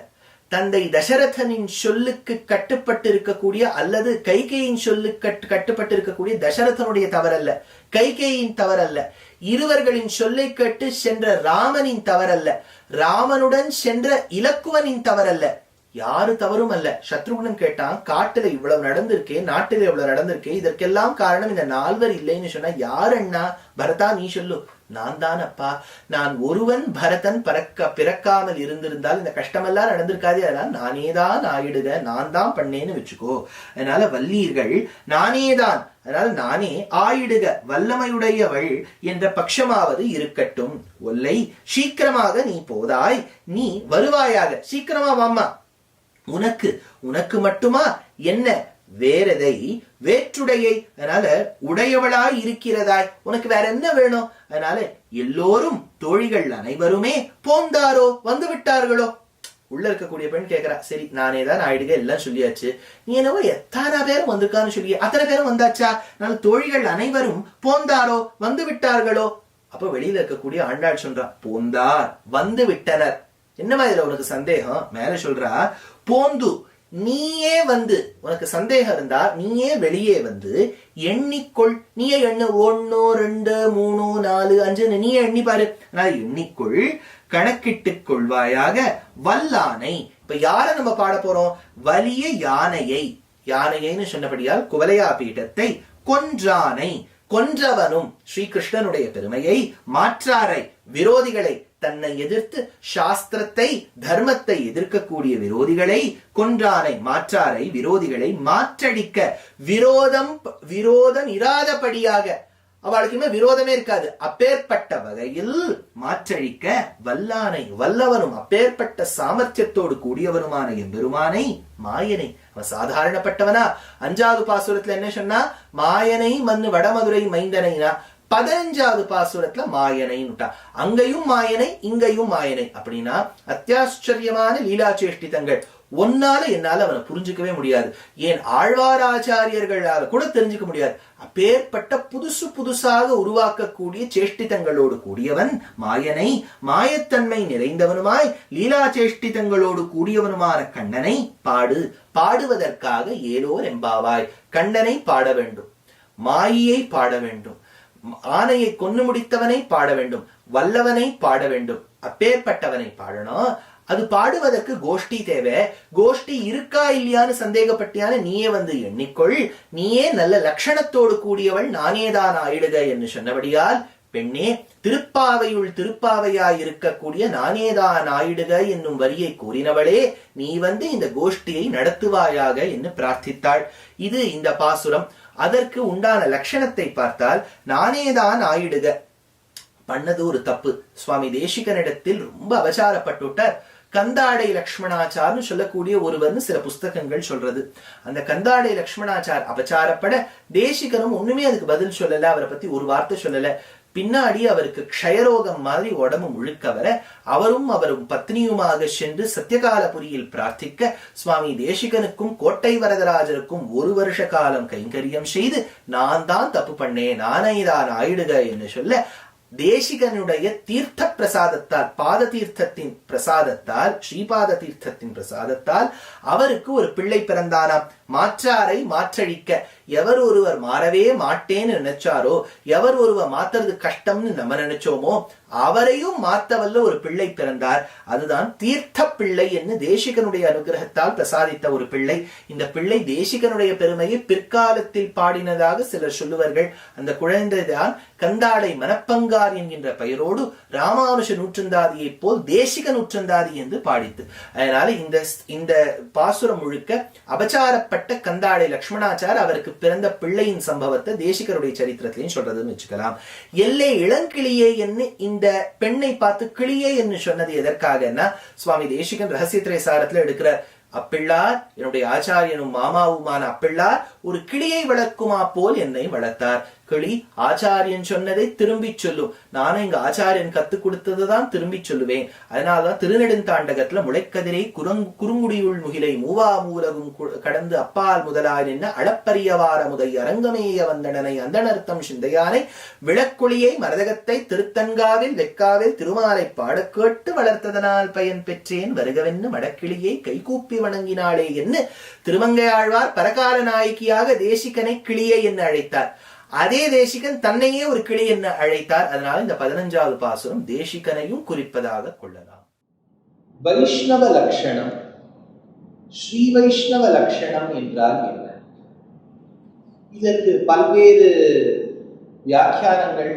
தந்தை தசரதனின் சொல்லுக்கு கட்டுப்பட்டு இருக்கக்கூடிய அல்லது கைகேயின் சொல்லுக்கு கட்டுப்பட்டு இருக்கக்கூடிய தசரதனுடைய தவறல்ல, கைகேயின் தவறல்ல. இருவர்களின் சொல்லை கேட்டு சென்ற ராமனின் தவறல்ல, ராமனுடன் சென்ற இலக்குவனின் தவறல்ல. யாரு தவறும் அல்ல. சத்ருகுணன் கேட்டான், காட்டுல இவ்வளவு நடந்திருக்கே, நாட்டுல இவ்வளவு நடந்திருக்கே, இதற்கெல்லாம் காரணம் இந்த 4 இல்லைன்னு சொன்னா யார் அண்ணா? பரதா நீ சொல்லு. நான் தான் அப்பா. நான் ஒருவன் பரதன் பிறக்காமல் இருந்திருந்தால் இந்த கஷ்டமெல்லாம் நடந்திருக்காதே. அதனால நானேதான் ஆயிடுக, நான் தான் பண்ணேன்னு வச்சுக்கோ. அதனால வல்லீர்கள் நானேதான், அதனால நானே ஆயிடுக வல்லமையுடையவள் என்ற பட்சமாவது இருக்கட்டும். ஒல்லை சீக்கிரமாக நீ போதாய், நீ வருவாயாக, சீக்கிரமா வாம்மா. உனக்கு மட்டுமா என்ன வேறதை வேற்றுடையை, அதனால உடையவளாய் இருக்கிறதாய், உனக்கு வேற என்ன வேணும்? அதனால எல்லோரும் தோழிகள் அனைவருமே போந்தாரோ, வந்து விட்டார்களோ. உள்ள இருக்கக்கூடிய பெண் கேட்கிறா, சரி நானே தான் ஆயிடுக எல்லாம் சொல்லியாச்சு, நீ என்னவோ எத்தனை பேரும் வந்திருக்கான்னு சொல்லி, அத்தனை பேரும் வந்தாச்சா? நான் தோழிகள் அனைவரும் போந்தாரோ, வந்து விட்டார்களோ. அப்ப வெளியில இருக்கக்கூடிய ஆண்டாள் சொல்றா, போந்தார் வந்து விட்டனர். என்னமா இதுல உனக்கு சந்தேகம்? மேல சொல்றா, போந்து நீயே வந்து, உனக்கு சந்தேகம் இருந்தா நீயே வெளியே வந்து எண்ணிக்கொள். நீயே எண்ணு, 1 2 3 4 5 நீயே எண்ணி பாரு. எண்ணிக்கொள், கணக்கிட்டுக் கொள்வாயாக வல்லானை. இப்ப யார நம்ம பாட போறோம்? வலிய யானையை. யானையைன்னு சொன்னபடியால் குவலையா பீட்டத்தை கொன்றானை, கொன்றவனும் ஸ்ரீகிருஷ்ணனுடைய பெருமையை, மாற்றாரை விரோதிகளை, தன்னை எதிர்த்து சாஸ்திரத்தை தர்மத்தை எதிர்க்கக்கூடிய விரோதிகளை, கொன்றானை மாற்றாரை விரோதிகளை மாற்றடிக்க, விரோதம் இராதபடியாக, அவளுக்குமே விரோதமே இருக்காது, அப்பேற்பட்ட வகையில் மாற்றழிக்க வல்லானை, வல்லவனும் அப்பேற்பட்ட சாமர்த்தியத்தோடு கூடியவனுமான எம்பெருமானை, மாயனை. அவன் சாதாரணப்பட்டவனா? 5வது பாசுரத்துல என்ன சொன்னா? மாயனை மண்ணு வடமதுரை மைந்தனைனா. 15வது பாசுரத்துல மாயனைன்னு. அங்கேயும் மாயனை, இங்கேயும் மாயனை. அப்படின்னா அத்தியாச்சரியமான லீலா சேஷ்டிதங்கள். ஒன்னால என்னால அவனை புரிஞ்சுக்கவே முடியாது. ஏன் ஆழ்வாராச்சாரியர்களால கூட தெரிஞ்சுக்க முடியாது. அப்பேற்பட்ட புதுசாக உருவாக்கக்கூடிய சேஷ்டிதங்களோடு கூடியவன் மாயனை, மாயத்தன்மை நிறைந்தவனுமாய் லீலா சேஷ்டிதங்களோடு கூடியவனுமான கண்ணனை பாடு. பாடுவதற்காக ஏலோர் எம்பாவாய். கண்ணனை பாட வேண்டும், மாயை பாட வேண்டும், ஆனையை கொன்னு முடித்தவனை பாட வேண்டும், வல்லவனை பாட வேண்டும். அப்பேற்பட்டவனை பாடணும். அது பாடுவதற்கு கோஷ்டி தேவை. கோஷ்டி இருக்கா இல்லையான்னு சந்தேகப்பட்டியான நீயே வந்து எண்ணிக்கொள். நீயே நல்ல லட்சணத்தோடு கூடியவள் நானேதான் ஆயிடுக என்று சொன்னபடியால், பெண்ணே திருப்பாவையுள் திருப்பாவையாய் இருக்கக்கூடிய நானேதான் ஆயிடுக என்னும் வரியை கூறினவளே, நீ வந்து இந்த கோஷ்டியை நடத்துவாயாக என்று பிரார்த்தித்தாள். இது இந்த பாசுரம். அதற்கு உண்டான லட்சணத்தை பார்த்தால், நானேதான் ஆயிடுக பண்ணது ஒரு தப்பு. சுவாமி தேசிகனிடத்தில் ரொம்ப அபச்சாரப்பட்டுட்டார். கந்தாடை லக்ஷ்மணாச்சார்னு சொல்லக்கூடிய ஒருவர்னு சில புஸ்தகங்கள் சொல்றது. அந்த கந்தாடை லக்ஷ்மணாச்சார் அபச்சாரப்பட தேசிகனும் ஒண்ணுமே அதுக்கு பதில் சொல்லல, அவரை பத்தி ஒரு வார்த்தை சொல்லல. பின்னாடி அவருக்கு க்ஷயரோகம் மாதிரி உடம்பு முழுக்க வர அவரும் பத்னியுமாக சென்று சத்தியகாலபுரியில் பிரார்த்திக்க, சுவாமி தேசிகனுக்கும் கோட்டை வரதராஜருக்கும் 1 வருஷ காலம் கைங்கரியம் செய்து, நான் தான் தப்பு பண்ணேன், நானே தான் ஆயிடுக என்று சொல்ல, தேசிகனுடைய தீர்த்த பிரசாதத்தால், பாத தீர்த்தத்தின் பிரசாதத்தால், ஸ்ரீபாத தீர்த்தத்தின் பிரசாதத்தால் அவருக்கு ஒரு பிள்ளை பிறந்தானாம். மாற்றாரை மாற்றழிக்க, எவர் ஒருவர் மாறவே மாட்டேன்னு நினைச்சாரோ, எவர் ஒருவர் மாத்துறது கஷ்டம்னு நம்ம நினைச்சோமோ, அவரையும் மாத்தவல்ல ஒரு பிள்ளை பிறந்தார். அதுதான் தீர்த்த பிள்ளை என்று தேசிகனுடைய அனுகிரகத்தால் பிரசாதித்த ஒரு பிள்ளை. இந்த பிள்ளை தேசிகனுடைய பெருமையை பிற்காலத்தில் பாடினதாக சிலர் சொல்லுவார்கள். அந்த குழந்தைதான் கந்தாடை மனப்பங்கார் என்கின்ற பெயரோடு ராமானுஷ நூற்றந்தாதியை போல் தேசிக நூற்றந்தாதி என்று பாடித்து. அதனால இந்த பாசுரம் முழுக்க அபச்சாரப்பட்ட கந்தாடை லக்ஷ்மணாச்சார் அவருக்கு பிறந்த பிள்ளையின் சம்பவத்தை தேசிகருடைய சரித்திரத்திலையும் சொல்றதுன்னு வச்சுக்கலாம். எல்லே இளங்கிளியே என்று இந்த பெண்ணை பார்த்து கிளியே என்று சொன்னது எதற்காகன்னா, சுவாமி தேசிகன் ரகசியத்திரை சாரத்துல எடுக்கிறார். அப்பிள்ளார் என்னுடைய ஆச்சாரியனும் மாமாவுமான அப்பிள்ளார் ஒரு கிளியை வளர்க்குமா போல் என்னை வளர்த்தார். கிளி ஆச்சாரியன் சொன்னதை திரும்பி சொல்லும். நானும் எங்க ஆச்சாரியன் கத்து கொடுத்ததுதான் திரும்பி சொல்லுவேன். அதனாலதான் திருநெடுந்தாண்டகத்துல முளைக்கதிரை குறுங்குடியுள் முகிலை மூவா மூலகும் கடந்து அப்பால் முதலாய் நின்ன அளப்பரியவார முதை அரங்கமேய வந்தனனை அந்தனர்த்தம் சிந்தையானை விளக்கொளியை மரதகத்தை திருத்தன்காவில் வெக்காவில் திருமாலை பாட கேட்டு வளர்த்ததனால் பயன் பெற்றேன் வருகவென்னு மடக்கிளியை கைகூப்பி வணங்கினாளே என்று திருமங்கையாழ்வார் பரகால நாயகியாக தேசிகனை கிளியை என்று அழைத்தார். அதே தேசிகன் தன்னையே ஒரு கிளி என்று அழைத்தார். அதனால இந்த 15வது பாசுரம் தேசிகனையும் குறிப்பதாக கொள்ளலாம். வைஷ்ணவ லட்சணம். ஸ்ரீ வைஷ்ணவ லட்சணம் என்றால் என்ன? இதற்கு பல்வேறு வியாக்கியானங்கள்,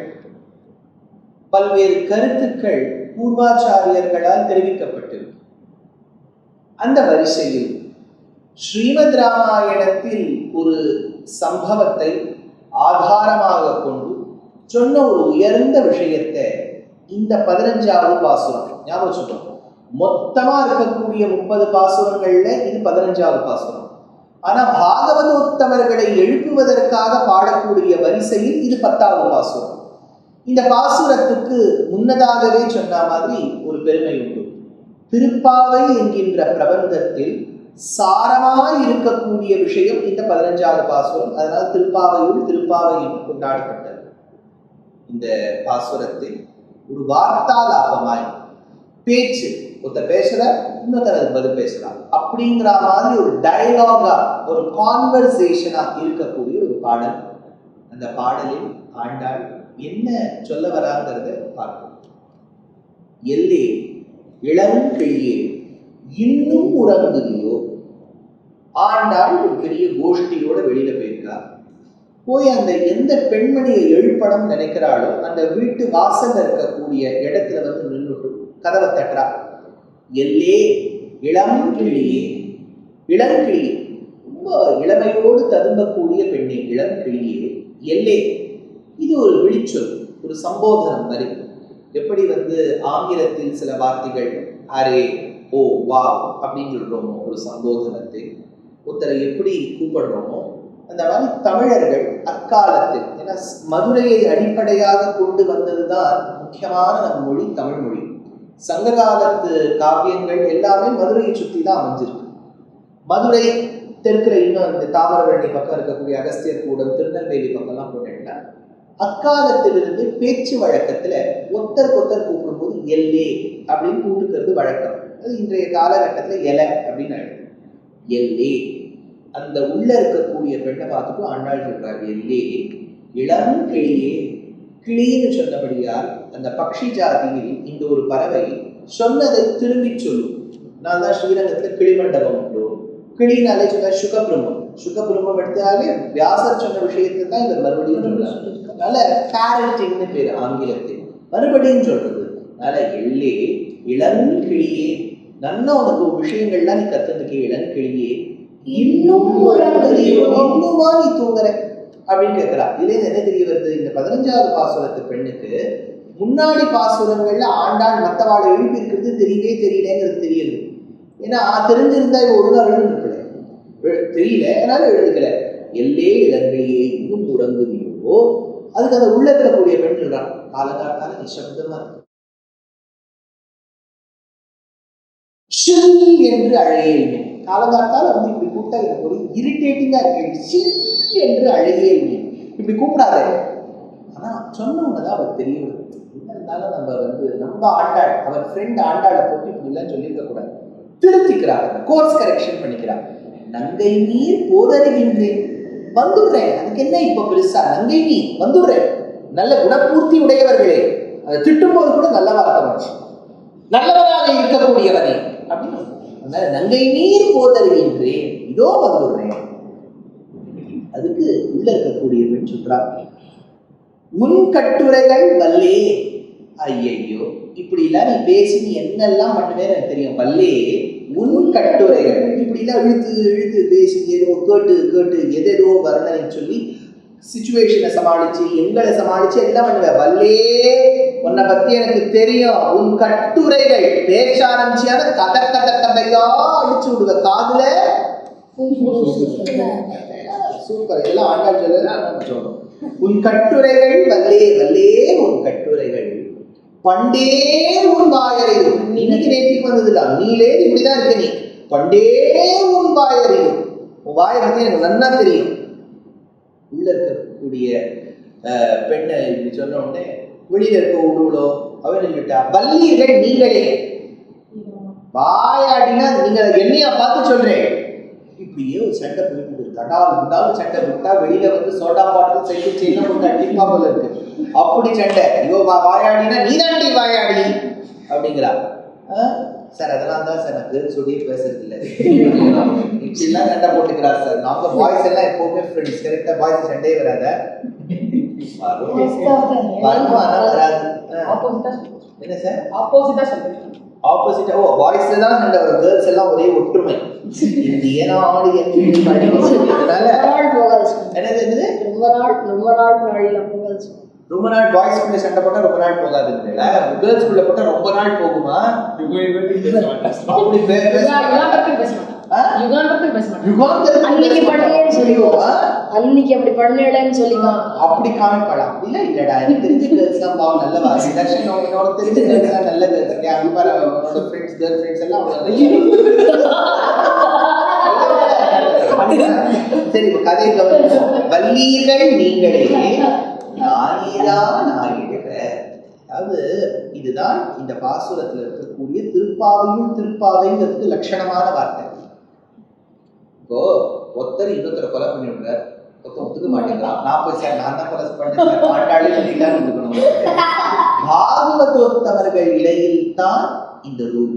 பல்வேறு கருத்துக்கள் பூர்வாச்சாரியர்களால் தெரிவிக்கப்பட்டிருக்கு. அந்த வரிசையில் ஸ்ரீமத் ராமாயணத்தில் ஒரு சம்பவத்தை ஆதாரமாக கொண்டு சொன்ன ஒரு உயர்ந்த விஷயத்தை இந்த 15வது பாசுரம் ஞாபகம் சொல்றோம். மொத்தமா இருக்கக்கூடிய 30 பாசுரங்கள்ல இது 15வது பாசுரம். ஆனா பாகவதோத்தமர்களை எழுப்புவதற்காக பாடக்கூடிய வரிசையில் இது 10வது பாசுரம். இந்த பாசுரத்துக்கு முன்னதாகவே சொன்ன மாதிரி ஒரு பெருமை உண்டு. திருப்பாவை என்கின்ற பிரபந்தத்தில் சாரமாய் இருக்கக்கூடிய விஷயம் இந்த 15வது பாசுரம். அதனால திருப்பாவையுள் திருப்பாவை என்று கொண்டாடப்பட்டது. இந்த பாசுரத்தில் ஒரு வார்த்தாலாபமாய் பேச்சு, ஒருத்தர் பேசுற இன்னொருத்தர் பதில் பேசலாம் அப்படிங்கிற மாதிரி ஒரு டயலாகா, ஒரு கான்வர்சேஷனா இருக்கக்கூடிய ஒரு பாடல். அந்த பாடலில் ஆண்டாள் என்ன சொல்ல வராங்கிறத பார்ப்போம். எல்லே இளம் கிளியே இன்னும் உறங்குதியோ. ஆண்டாள் ஒரு பெரிய கோஷ்டியோட வெளியில போயிருக்கா. போய் அந்த எந்த பெண்மணியை எழுப்பணும் நினைக்கிறாளோ அந்த வீட்டு வாசல்ல இருக்கக்கூடிய இடத்துல வந்து நின்றுட்டு கதவை தட்டுறா. எல்லே இளம் கிளியே, இளங்கிளியே, ரொம்ப இளமையோடு ததும்பக்கூடிய பெண்ணே, இளம் கிளியே, எல்லே. இது ஒரு விழிச்சொல், ஒரு சம்போதனம் மாதிரி. எப்படி வந்து ஆங்கிலத்தில் சில வார்த்தைகள் அரே, ஓ, வா அப்படின்னு சொல்றோமோ ஒரு சம்போதனத்தை, ஒருத்தரை எப்படி கூப்பிடுறோமோ அந்த மாதிரி தமிழர்கள் அக்காலத்தில், ஏன்னா மதுரையை அடிப்படையாக கொண்டு வந்ததுதான் முக்கியமான நம் மொழி தமிழ் மொழி. சங்க காலத்து காவியங்கள் எல்லாமே மதுரையை சுற்றி தான் அமைஞ்சிருக்கு. மதுரை தெற்குல இன்னும் இந்த தாமிரபரணி பக்கம் இருக்கக்கூடிய அகஸ்தியர் கூடம், திருநெல்வேலி பக்கம்லாம் போனீங்கன்னா அக்காலத்திலிருந்து பேச்சு வழக்கத்துல ஒருத்தருக்கு ஒருத்தர் கூப்பிடும்போது எல்லே அப்படின்னு கூப்பிட்டுக்கிறது வழக்கம். அது இன்றைய காலகட்டத்துல எலை அப்படின்னு ஆயிடுது. எல்லே, அந்த உள்ள இருக்கக்கூடிய பெண்ணை பார்த்துட்டு ஆண்டாள் சொல்றாரு, எல்லே இளம் கிளியே. கிளின்னு சொன்னபடியால் அந்த பக்ஷி ஜாதியில் இந்த ஒரு பறவை சொன்னதை திரும்பி சொல்லும். நான் தான் ஸ்ரீரங்கத்துல கிளிமண்டபம் உண்டு. கிளினாலே சொன்ன சுகபிரம்மம், சுகபிரம்மம் எடுத்தாலே வியாசர் சொன்ன விஷயத்தை தான் இந்த மறுபடியும் சொல்றாங்க. அதனால பேரண்டிங்னு பேரு ஆங்கிலத்தில், மறுபடியும் சொல்றது. அதனால எல்லே இளம் கிளியே, நல்ல உனக்கு விஷயங்கள்லாம் நீ கத்துக்கிட்டே, இளம் கிளியே இன்னும் இன்னுமா நீ தூங்குற அப்படின்னு கேட்கிறா. இதுல என்ன தெரிய வருது? இந்த 15வது பாசுரத்து பெண்ணுக்கு முன்னாடி பாசுரங்கள்ல ஆண்டாள் மத்தவாளை எழுப்பி இருக்கிறது தெரியவே தெரியலங்கிறது தெரியுது. ஏன்னா தெரிஞ்சிருந்தா ஒரு நாள் எழுந்துக்கல, தெரியல, அதனால எழுதுக்கல. எல்லே இளங்கிளியே இன்னும் உறங்குதியோ. அதுக்கு அந்த உள்ள இருக்கக்கூடிய பெண் சொல்றான், காலங்காலத்தால நிசப்தமா இருக்கு. என்று அழையேன். காலங்காலத்தால் வந்து இப்படி கூப்பிட்டா எனக்கு ஒரு இரிட்டேட்டிங்கா இருக்கு. என்று அழையேன், இப்படி கூப்பிடாத. ஆனா சொன்ன உடனே அவருக்கு தெரிய வருது. என்ன இருந்தாலும் நம்ம வந்து நம்ம ஆண்டாள், அவர் ஃப்ரெண்ட் ஆண்டாளை போட்டு இப்படி எல்லாம் சொல்லியிருக்க கூடாது. திருத்திக்கிறார், கோர்ஸ் கரெக்ஷன் பண்ணிக்கிறார். நங்கை நீர் போதறிகின்றேன், வந்துடுறேன். அதுக்கு என்ன இப்ப பெருசா? நங்கை நீர் வந்துடுறேன். நல்ல குணபூர்த்தி உடையவர்களே, அதை திட்டும் போது கூட நல்ல வார்த்தை, நல்லவராக இருக்கக்கூடியவனே அப்படின்னு. அதனால நங்கை நீர் போதறிகின்றேன், இதோ வந்துடுறேன். அதுக்கு உள்ள இருக்கக்கூடிய பெண் சொல்றாங்க, உன் கட்டுரைகள் வல்லே. ஐயையோ, இப்படி எல்லாம் நீ பேசி நீ என்னெல்லாம் பண்ணுவே எனக்கு தெரியும். வல்லே உன் கட்டுரைகள், இப்படி எல்லாம் இழுத்து இழுத்து பேசி ஏதோ கேட்டு கேட்டு எதேதோ வர்ணனை சொல்லி சிச்சுவேஷனை சமாளிச்சு எங்களை சமாளிச்சு எல்லாம் பண்ணுவேன். வல்லே, உன்னை பத்தி எனக்கு தெரியும். உன் கட்டுரைகள் பேச ஆரம்பிச்சியான கதை கதை கதையா அடிச்சு விடுவ காதுல. சூப்பர், இதெல்லாம் ஆண்டாள் சொல்லணும். உன் கட்டுரைகள் வல்லே வல்லே, உன் கட்டுரைகள் பண்டே உன் வாயறியும். இன்னைக்கு நேற்றுக்கு வந்ததுல நீலே இப்படிதான் இருக்க. நீ பண்டே உன் வாயறியும், உன் வாயை பத்தி எனக்கு நல்லா தெரியும். உள்ள இருக்கக்கூடிய பெண்ணை இப்படி சொன்ன உடனே வெளியில இருக்க உருவலோ அவன் விட்டா, வல்லீர்கள் நீங்களே. வாயாடினா நீங்க என்னையா பார்த்து சொல்றேன். இப்படியே ஒரு சண்டை போயிட்டு தடாலும் சண்டை விட்டா வெளியில வந்து சோடா பாட்டில் சைக்கிள் செய்யலாம் கொஞ்சம் அடிப்பா போல இருக்கு. அப்படி சண்டை. ஐயோ வாயாடினா நீதாண்டி வாயாடி அப்படிங்கிறா. சார் அதெல்லாம் தான் சார் நான் கேர்ள்ஸோடய பேசுறது இல்லை இப்படிலாம் சண்டை போட்டுக்கிறார் சார். நாங்க பாய்ஸ் எல்லாம் எப்பவுமே ஃப்ரெண்ட்ஸ். கரெக்டா பாய்ஸ் சண்டே வராத வராது. என்ன சார் ஆப்போசிட்டா? ஓ பாய்ஸ்ல தான் சண்டை வரும், கேர்ள்ஸ் எல்லாம் ஒரே ஒற்றுமை. இந்திய நாடு என்னது என்னது ரொம்ப நாள் பாய்ஸ் குள்ள சண்டை போட்டா ரொம்ப நாள் போகாது, கேர்ள்ஸ் குள்ள போட்டா ரொம்ப நாள் போகுமா? அப்படி அப்படி காமிப்பலாம். இல்ல இல்லடா எனக்கு தெரிஞ்ச கேர்ள்ஸ் தான் பாவம் நல்ல வாசி தர்ஷன் அவனோட தெரிஞ்ச கேர்ள்ஸ் தான் நல்ல கேர்ள்ஸ். அவனோட ஃப்ரெண்ட்ஸ் கேர்ள் ஃப்ரெண்ட்ஸ் எல்லாம் சரி கதை கவனிப்போம். வல்லீர்கள் நீங்களே நானேதான் ஆயிடுக. அதாவது இதுதான் இந்த பாசுரத்துல இருக்கக்கூடிய திருப்பாவையும் திருப்பாவைங்கிறதுக்கு லட்சணமான வார்த்தை. இப்போ ஒருத்தர் இன்னொருத்தரை கொலை பண்ணி விடுறார், ஒருத்தர் ஒத்துக்க மாட்டேங்கிறான். நான் போய் சார் நான் தான் கொலை பண்ணேன் பாட்டாளி பண்ணிட்டான்னு ஒத்துக்கணும். பாகவதோத்தவர்கள் இடையில் தான் இந்த ரூல்.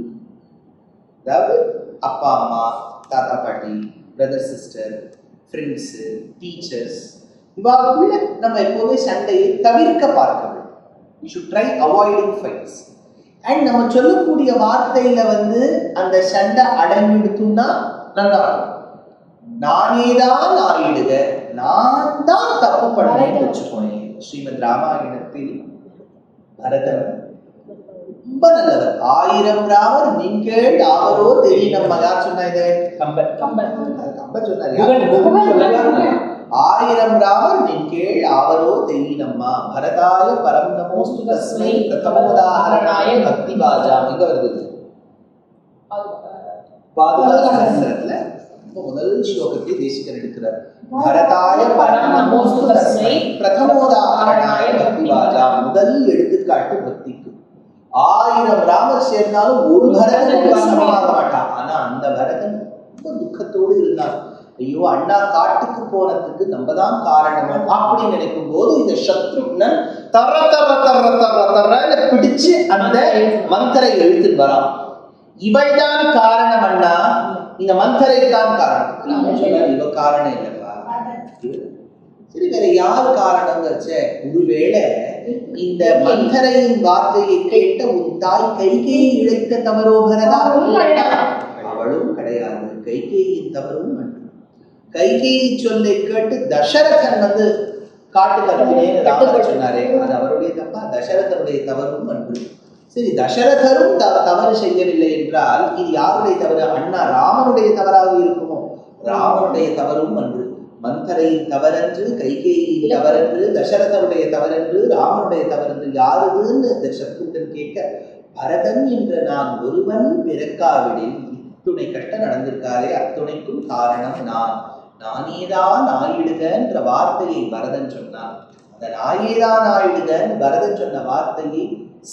அதாவது அப்பா அம்மா தாத்தா பாட்டி பிரதர் சிஸ்டர் ஃப்ரெண்ட்ஸ் டீச்சர்ஸ் இவாளுக்குள்ள நம்ம எப்போதுமே சண்டையை தவிர்க்க பார்க்க வேண்டும். We should try avoiding fights. And நம்ம சொல்லக்கூடிய வார்த்தையில அந்த சண்டை அடங்கிடுத்துன்னா நல்லா இருக்கும். நானேதான் ஆயிடுக, நான் தான் தப்பு பண்ணேன்னு வச்சுக்கோங்க. ஸ்ரீமத் ராமாயணத்தில் பரதன் ரொம்ப நல்லவர். 1000 ராமர் நீங்கள் அவரோ தெரியும். நம்ம யார் சொன்னா இது? கம்பர் சொன்னார். 1000 ராமர் நீங்கள் அவரோ தெரியும்மா. பரதாய பரம் நமோஸ்து தஸ்மை பிரதமோதாஹரணாய பக்தி பாஜாம். எங்க வருது? பாதுகாசத்துல முதல் ஸ்லோகத்தை தேசிகர் எடுக்கிறார். பரதாய பரம் நமோஸ்து தஸ்மை பிரதமோதாஹரணாய பக்தி பாஜாம். முதல் எடுத்துக்காட்டு பக்திக்கு. 1000 ராமர் சேர்ந்தாலும் ஒரு பரதன் சமமாக மாட்டான். ஆனா அந்த பரதன் ரொம்ப துக்கத்தோடு இருந்தான். ஐயோ அண்ணா காட்டுக்கு போனதுக்கு நம்ம தான் காரணம் அப்படி நினைக்கும் போது இந்த சத்ருக்னன் தர தர தர தர தர பிடிச்சு அந்த மந்தரை எழுத்துட்டு வரான். இவள் தான் காரணம் அண்ணா, இந்த மந்தரை தான் காரணம். இவ காரணம் இல்லப்பா, சரி வேற யார் காரணம்? ஒருவேளை இந்த மந்தரையின் வார்த்தையை கேட்ட உன் தாய் கைகேயி இழைத்த தவறோ பரதா? அவளும் கிடையாது, கைகேயின் தவறும் அன்று. கைகேயி சொல்லை கேட்டு தசரதன் காட்டு கத்தினேன்னு ராமர் சொன்னாரே, அது அவருடைய தப்பா? தசரதனுடைய தவறும் அன்று. சரி தசரதரும் தவறு செய்யவில்லை என்றால் இது யாருடைய தவறு? அண்ணா ராமனுடைய தவறாக இருக்குமோ? ராமனுடைய தவறும் அன்று. மந்தரையின் தவறன்று, கைகேயின் தவறன்று, தசரதனுடைய தவறன்று, ராமனுடைய தவறன்று. யாருதுன்னு இந்த சத்ருகன் கேட்க, பரதன் என்ற நான் ஒருவன் பிறக்காவிடில் இத்துணை கஷ்டம் நடந்திருக்காரே, அத்துணைக்கும் காரணம் நான், நானேதான் ஆயிடுகன்ற வார்த்தையை பரதன் சொன்னான். அந்த நாயேதான் ஆயிடுகன்னு பரதன் சொன்ன வார்த்தையை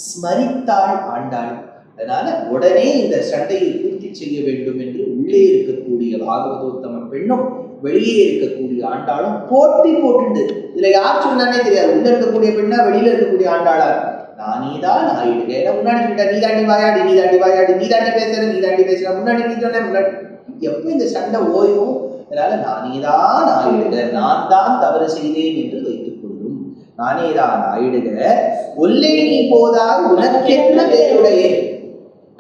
ஸ்மரித்தாள் ஆண்டாள். அதனால உடனே இந்த சண்டையை பூர்த்தி செய்ய வேண்டும் என்று உள்ளே இருக்கக்கூடிய பாகவதோத்தம பெண்ணும் வெளியே இருக்கக்கூடிய ஆண்டாளும் போட்டி போட்டு. இதுல யார் சொன்னானே தெரியாது. உள்ள இருக்கக்கூடிய பெண்ணா வெளியில இருக்கக்கூடிய ஆண்டாளா? நானேதான் ஆயிடுக. ஏன்னா முன்னாடி சொல்லிட்டா நீ தாண்டி வாயாடி, நீ தாண்டி வாயாடி, நீ தாண்டி பேசுற, நீ தாண்டி பேசுற, முன்னாடி நீ சொன்ன முன்னாடி. எப்ப இந்த சண்டை ஓயும்? அதனால நானேதான் ஆயிடுக, நான் தான் தவறு செய்தேன் என்று வைத்துக் கொள்ளும். நானேதான் ஆயிடுக, ஒல்லை நீ போதால் உனக்கென்ன பேருடைய.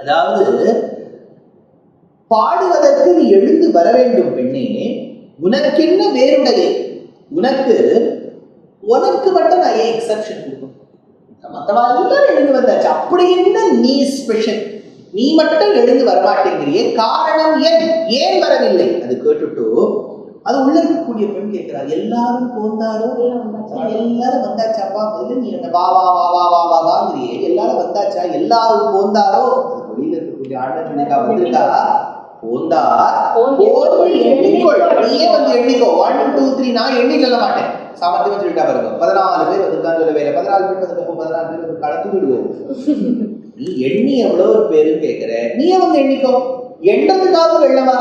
அதாவது பாடுவதற்கு நீ எழுந்து வர வேண்டும் பெண்ணே, உனக்கென்ன வேறுடைய. உனக்கு மட்டும் நான் ஏன் எக்ஸப்ஷன் கொடுக்கும்? மற்றவா எல்லாரும் எழுந்து வந்தாச்சு, அப்படி என்ன நீ ஸ்பெஷல்? நீ மட்டும் எழுந்து வரமாட்டேங்கிறியே, காரணம் ஏன் வரவில்லை? அது கேட்டுட்டு அது உள்ள இருக்கக்கூடிய பெண் கேட்கிறார், எல்லாரும் போந்தாரோ? எல்லாரும் வந்தாச்சாப்பா? முதல்ல நீ அந்த வா வா வா வா வா வா வாங்கிறியே, எல்லாரும் வந்தாச்சா? எல்லாரும் போந்தாரோ? வெளியில இருக்கக்கூடிய ஆண்டா வந்திருக்கா? எண்ணிக்கொள், நீயே எண்ணிக்கோ. 1 2 3 நான் எண்ணி சொல்ல மாட்டேன், சாமர்த்தியம் சொல்லிட்டா பாருங்க. 14 பேர் வந்திருக்கான்னு சொல்ல வேலை. 14 பேர் வந்திருக்கோம், 14 பேர் வந்து கலந்து விடுவோம். நீ எண்ணி எவ்வளோ ஒரு பேருன்னு கேட்கிற, நீ எண்ணிக்கோ. எண்ணத்துக்காக வெள்ளவா?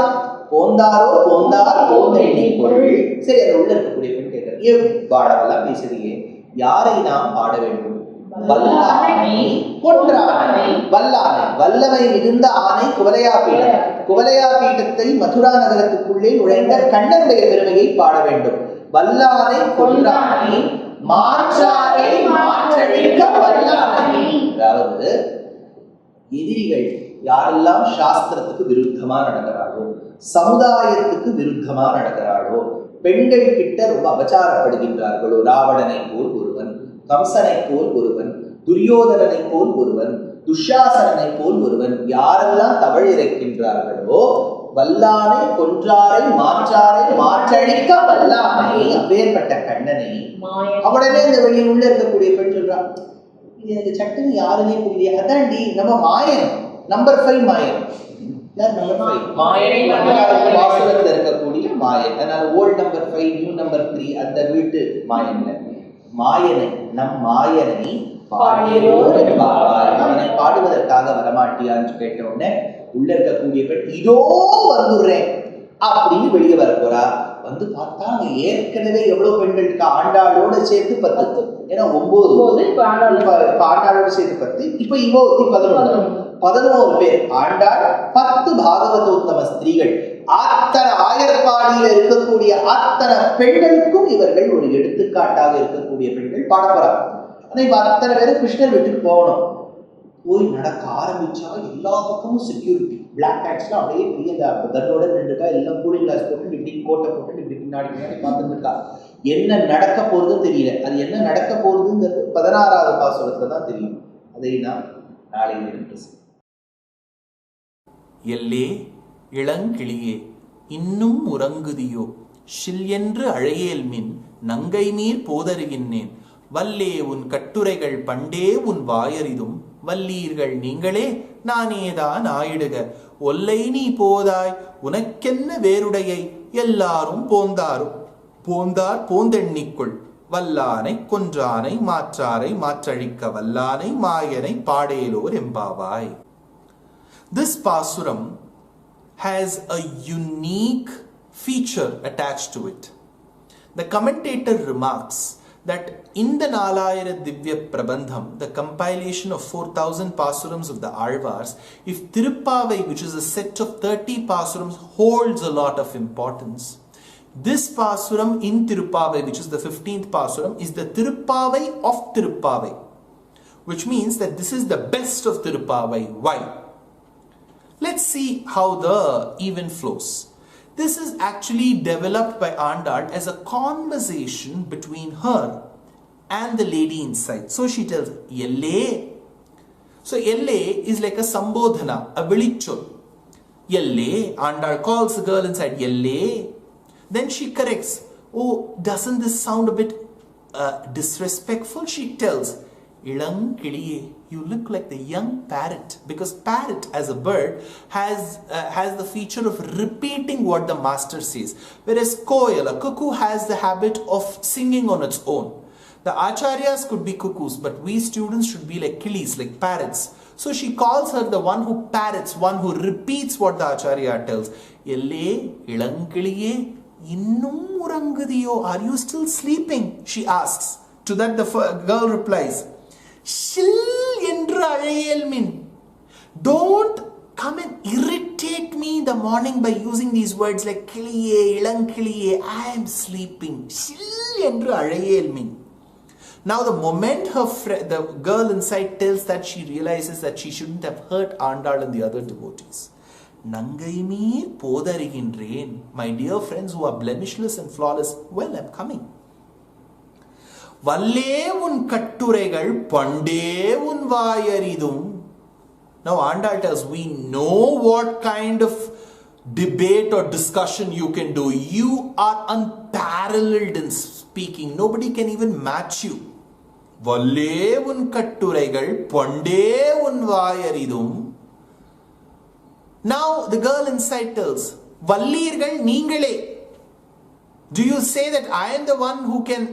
போந்தாரோ போந்தார் போந்த எண்ணிக்கொள். சரி, அதை உள்ள இருக்கக்கூடிய பெண் கேட்கிற, ஏன் பாடவெல்லாம் பேசுறீங்க? யாரை நாம் பாட வேண்டும்? வல்லானை கொன்றானை. வல்லானை வல்லமை மிகுந்த ஆணை குவலையா பீடம். குவலையா பீடத்தை மதுரா நகரத்துக்குள்ளே நுழைந்த கண்ணனுடைய பெருமையை பாட வேண்டும். வல்லானை கொன்றானை மாற்றாரை மாற்றழிக்க வல்லானை. அதாவது எதிரிகள் யாரெல்லாம் சாஸ்திரத்துக்கு விருத்தமா நடக்கிறாளோ, சமுதாயத்துக்கு விருத்தமா நடக்கிறாளோ, பெண்கள் கிட்ட ரொம்ப அபச்சாரப்படுகின்றார்களோ, ராவணனை போல் ஒருவன், கம்சனை போல் ஒருவன், துரியோதனனை போல் ஒருவன், துஷாசனனை போல் ஒருவன், யாரெல்லாம் தவழிரைக்கின்றார்களோ வல்லானை கொன்றாரை மாற்றாரை மாற்றழிக்க வல்லானை, அப்பேற்பட்ட கண்ணனை. உடனே இந்த வெளியில் உள்ள இருக்கக்கூடிய பெண் சொல்றான், இது எனக்கு சட்டுன்னு யாருமே புரியலையே. அதான்டி நம்ம மாயன், நம்பர் 5 மாயன். வாசகத்துல இருக்கக்கூடிய மாயன். அதனால ஓல்ட் நம்பர் 5 நியூ நம்பர் 3 அந்த வீட்டு மாயன்ல மாயனை, நம் மாயனை அவனை பாடுவதற்காக வரமாட்டியான்னு கேட்ட உடனே உள்ள இருக்கக்கூடிய பெண் இதோ வந்துடுறேன் அப்படின்னு வெளியே வர போறா. வந்து பார்த்தா அங்க ஏற்கனவே எவ்வளவு பெண்கள் இருக்கா, ஆண்டாளோட சேர்த்து 10. ஏன்னா 9 ஆண்டாளோட சேர்த்து 10. இப்ப இவ 11 பேர். ஆண்டாள் 10 பாகவதோத்தம ஸ்திரீகள். அத்தனை ஆயர்பாடியில இருக்கக்கூடிய அத்தனை பெண்களுக்கும் இவர்கள் ஒரு எடுத்துக்காட்டாக இருக்கக்கூடிய பெண்கள் பாட போறாங்க. ஆனா இப்ப அத்தனை பேரும் கிருஷ்ணர் வீட்டுக்கு போகணும். போய் நடக்க ஆரம்பிச்சா எல்லா பக்கமும் செக்யூரிட்டி, பிளாக் ஹேட்ஸ்லாம் அப்படியே கன்னோட நின்றுக்கா, எல்லாம் கூலிங் கிளாஸ் போட்டு இப்படி கோட்டை போட்டு இப்படி பின்னாடி பார்த்துட்டு இருக்கா. என்ன நடக்க போறதுன்னு தெரியல. அது என்ன நடக்க போறதுங்கிறது 16வது பாசுரத்துல தான் தெரியும். அதை நான் நாளை பேசுகிறேன். எல்லே இளங்கிளியே இன்னும் உறங்குதியோ, ஷில் என்று அழையேல் மின் நங்கை மீர் போதருகின்றேன். வல்லே உன் கட்டுரைகள் பண்டே உன் வாயறிதும், வல்லீர்கள் நீங்களே நானேதான் ஆயிடுக. ஒல்லை நீ போதாய் உனக்கென்ன வேறுடையை, எல்லாரும் போந்தார் போந்தெண்ணிக்குள். வல்லானை கொன்றானை மாற்றாரை மாற்றழிக்க வல்லானை மாயனை பாடேலோர் எம்பாவாய். This pasuram has a unique feature attached to it. The commentator remarks that in the Nalayara Divya Prabandham, the compilation of 4000 pasurams of the Alvars, if Tirupavai, which is a set of 30 pasurams, holds a lot of importance, this pasuram in Tirupavai, which is the 15th pasuram, is the Tirupavai of Tirupavai, which means that this is the best of Tirupavai. Why? Let's see how the event flows. This is actually developed by Andal as a conversation between her and the lady inside. So she tells, Yelle. So Yelle is like a sambodhana, a vilichol. Yelle. Andal calls the girl inside, Yelle. Then she corrects, oh, doesn't this sound a bit disrespectful? She tells, Ilang kiliye, you look like the young parrot, because parrot as a bird has the feature of repeating what the master says, whereas koel, a cuckoo, has the habit of singing on its own. The acharyas could be cuckoos, but we students should be like killies, like parrots. So she calls her the one who parrots, one who repeats what the acharya tells. Yelle ilang kiliye innum urangudiyo, are you still sleeping? She asks. To that the girl replies, Shil endru azhayel min. Don't come and irritate me in the morning by using these words like kiliye, ilang kiliye. I am sleeping. Shil endru azhayel min. Now the moment the girl inside tells that, she realizes that she shouldn't have hurt Andal and the other devotees. Nangai meer podarigindrain. My dear friends who are blemishless and flawless, well, I'm coming. வல்லே உன் கட்டுரைகள் பண்டே உன் வாயறிதும். Now Andal tells, we know what kind of debate or discussion you can do. You are unparalleled in speaking. Nobody can even match you. வல்லே உன் கட்டுரைகள் பண்டே உன் வாயறிதும். Now the girl inside tells, வல்லீர்கள் நீங்களே. Do you say that I am the one who can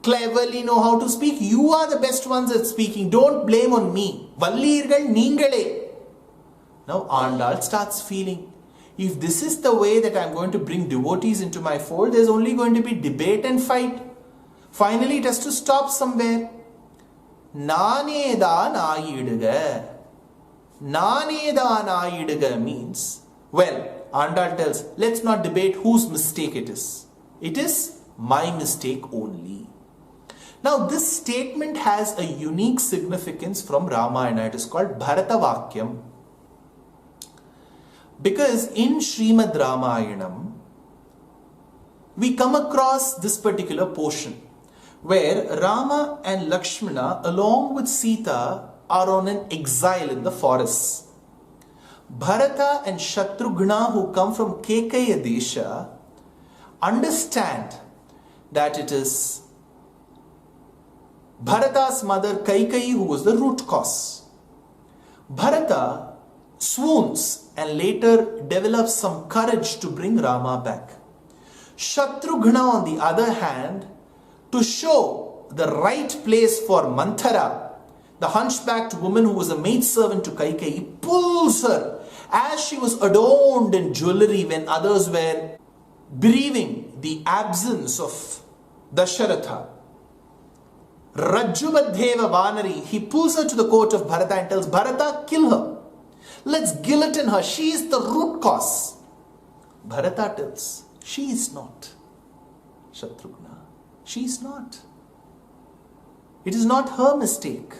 cleverly know how to speak? You are the best ones at speaking. Don't blame on me. Vallirgal ningale. Now Andal starts feeling, if this is the way that I'm going to bring devotees into my fold, there's only going to be debate and fight. Finally it has to stop somewhere. நானேதான் ஆயிடுக. நானேதான் ஆயிடுக means, well, Andal tells, let's not debate whose mistake it is. It is my mistake only. Now this statement has a unique significance from Ramayana. It is called Bharatavakyam. Because in Srimad Ramayanam, we come across this particular portion where Rama and Lakshmana along with Sita are on an exile in the forests. Bharata and Shatrughna, who come from Kekaya Desha, understand that it is Bharata's mother Kaikeyi who was the root cause. Bharata swoons and later develops some courage to bring Rama back. Shatrughna, on the other hand, to show the right place for Manthara, the hunchbacked woman who was a maidservant to Kaikeyi, pulls her as she was adorned in jewelry when others were bereaving the absence of Dasharatha. Rajjubadheva Vanari, he pulls her to the court of Bharata and tells Bharata, kill her. Let's guillotine her. She is the root cause. Bharata tells, she is not. Shatrughna, she is not. It is not her mistake.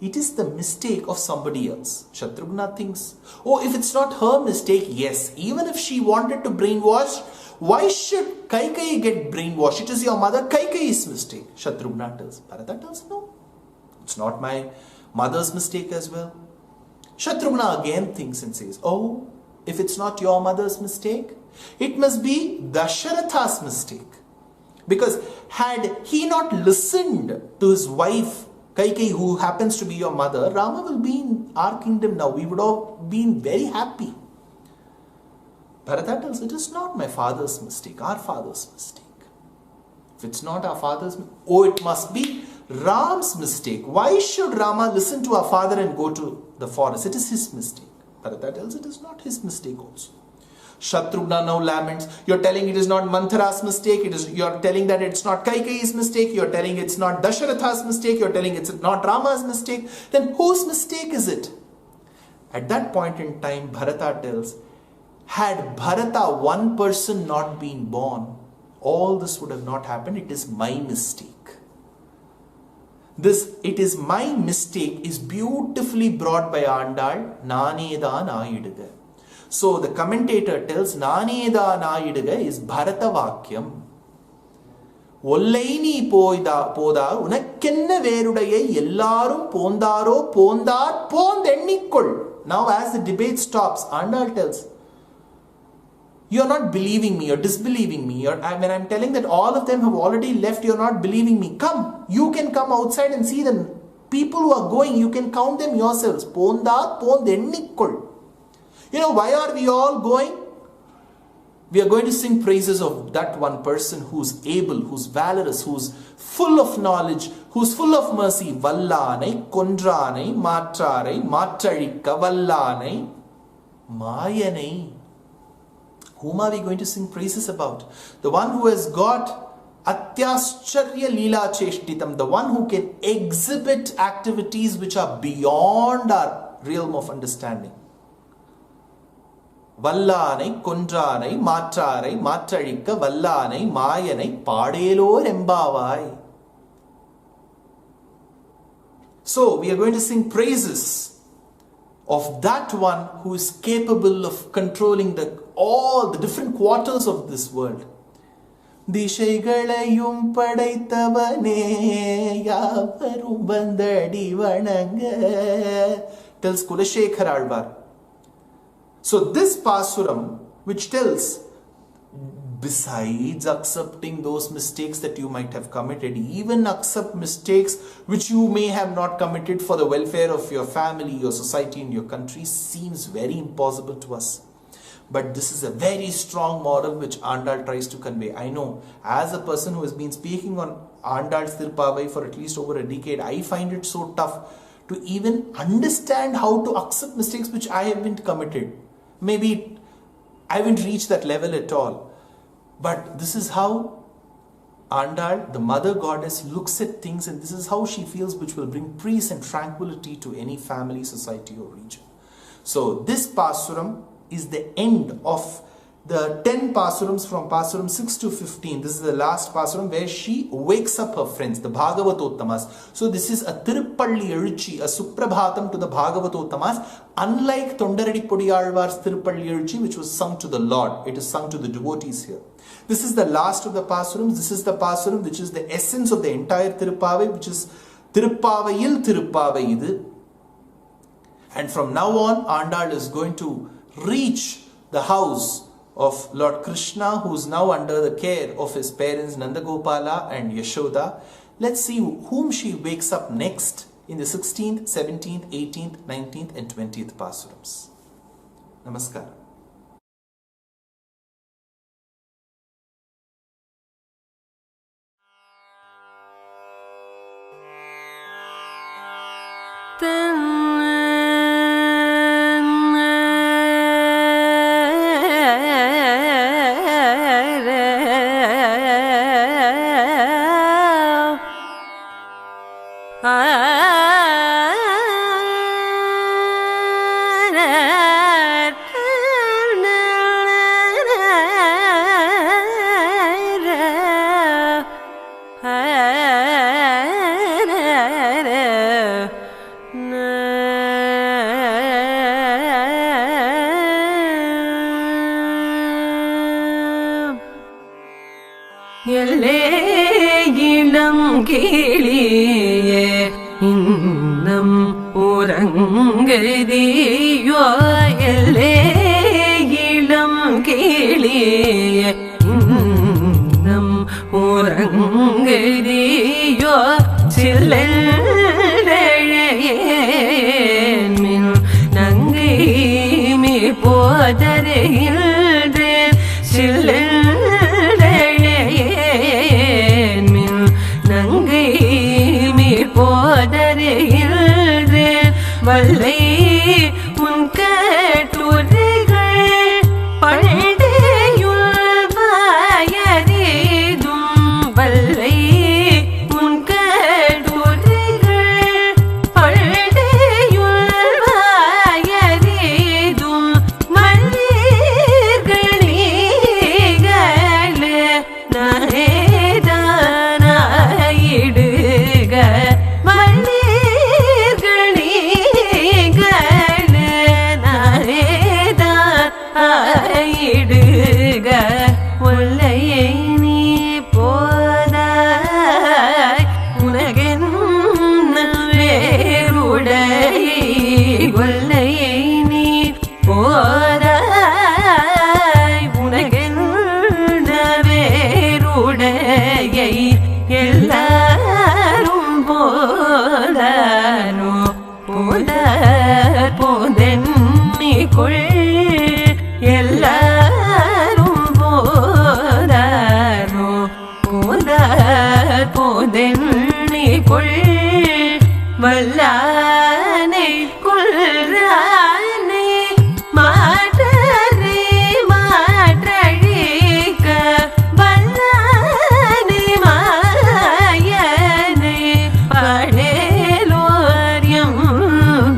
It is the mistake of somebody else. Shatrughna thinks, oh, if it's not her mistake, yes, even if she wanted to brainwash, why should Kaikeyi get brainwashed? It is your mother Kaikeyi's mistake. Shatrughna tells. Bharata tells, no, it's not my mother's mistake as well. Shatrughna again thinks and says, oh, if it's not your mother's mistake, it must be Dasharatha's mistake. Because had he not listened to his wife Kaikeyi, who happens to be your mother, Rama will be in our kingdom now. We would have been very happy. Bharata tells, it is not my father's mistake, our father's mistake. If it's not our father's mistake, oh, it must be Ram's mistake. Why should Rama listen to our father and go to the forest? It is his mistake. Bharata tells, it is not his mistake also. Shatrughna now laments. You're telling it is not Manthara's mistake. You're telling that it's not Kaikeyi's mistake. You're telling it's not Dasharatha's mistake. You're telling it's not Rama's mistake. Then whose mistake is it? At that point in time, Bharata tells, had Bharata, one person, not been born, all this would have not happened. It is my mistake. This it is my mistake is beautifully brought by Andal. Nanedan Ayiduga. So the commentator tells Naneda Naiduga is Bharatavakyam. Ollaini poda unakkenna verudaya ellarum pondaro pondar pondennikol. Now as the debate stops, Andal tells, you're not believing me, you're disbelieving me. When I'm telling that all of them have already left, you're not believing me. Come, you can come outside and see them. People who are going, you can count them yourselves. Pondar pondennikol. You know, why are we all going? We are going to sing praises of that one person who's able, who's valorous, who's full of knowledge, who's full of mercy. Vallanai, Kondranai, Matrarai, Matrarikka, Vallanai, Mayanai. Whom are we going to sing praises about? The one who has got Atyascharya Leela Cheshtitam, the one who can exhibit activities which are beyond our realm of understanding. Vallanai, Kondranai, Matrarai, Matrarikka, Vallanai, Mayanai, Padelo Rembavai. So we are going to sing praises of that one who is capable of controlling all the different quarters of this world. Dishaigalayum padaitavane yavarum bandadi vananga, tells Kulashekar Alvar. So this Pasuram, which tells, besides accepting those mistakes that you might have committed, even accept mistakes which you may have not committed for the welfare of your family, your society and your country, seems very impossible to us. But this is a very strong moral which Andal tries to convey. I know, as a person who has been speaking on Andal's Tirupavai for at least over a decade, I find it so tough to even understand how to accept mistakes which I haven't committed. Maybe I haven't reached that level at all. But this is how Andal, the mother goddess, looks at things and this is how she feels, which will bring peace and tranquility to any family, society or region. So this Pasuram is the end of the 10 Pasurams from Pasuram 6 to 15. This is the last Pasuram where she wakes up her friends, the Bhagavatottamas. So this is a Tirupalli Eluchi, a Suprabhatam to the Bhagavatottamas. Unlike Thondaradi Podiyalvar's Tirupalli Eluchi, which was sung to the Lord, it is sung to the devotees here. This is the last of the Pasurams. This is the Pasuram which is the essence of the entire Tirupavai, which is Tirupavayil Tirupavai idu. And from now on, Andal is going to reach the house of Lord Krishna, who is now under the care of his parents Nandagopala and Yashoda. Let's see whom she wakes up next in the 16th, 17th, 18th, 19th and 20th Pasurams. Namaskar. எல்லே இளம் கிளியே இன்னம் உறங்குதியோ எல்லே இளம் கிளியே இன்னம் உறங்குதியோ சில்லழையேன் மின் நங்கை me போதரையில் சில்ல வல்லை உன் கட்டுரைகள் பண்டையுள் வாயறிதும் வல்லை உன் கட்டுரைகள் பண்டையுள் வாயறிதும் மல்லிர்கள் நீகள நரேதானாயிடுக ஆயிடுக ஒல்லையை நீ போதாய் உனகென்ன வேறுடைய ஒல்லையை நீ போதாய் உனகென்ன வேறுடைய எல்லாரும் போதானோ போதார் போதென்னிக்குள் எல்லாரும் போதாரோ போதார் போதென்னிக்குள் வல்லானை கொள்றானே மாற்றரே மாற்றழிக்க வல்லானை மாயனை படேலோரியம்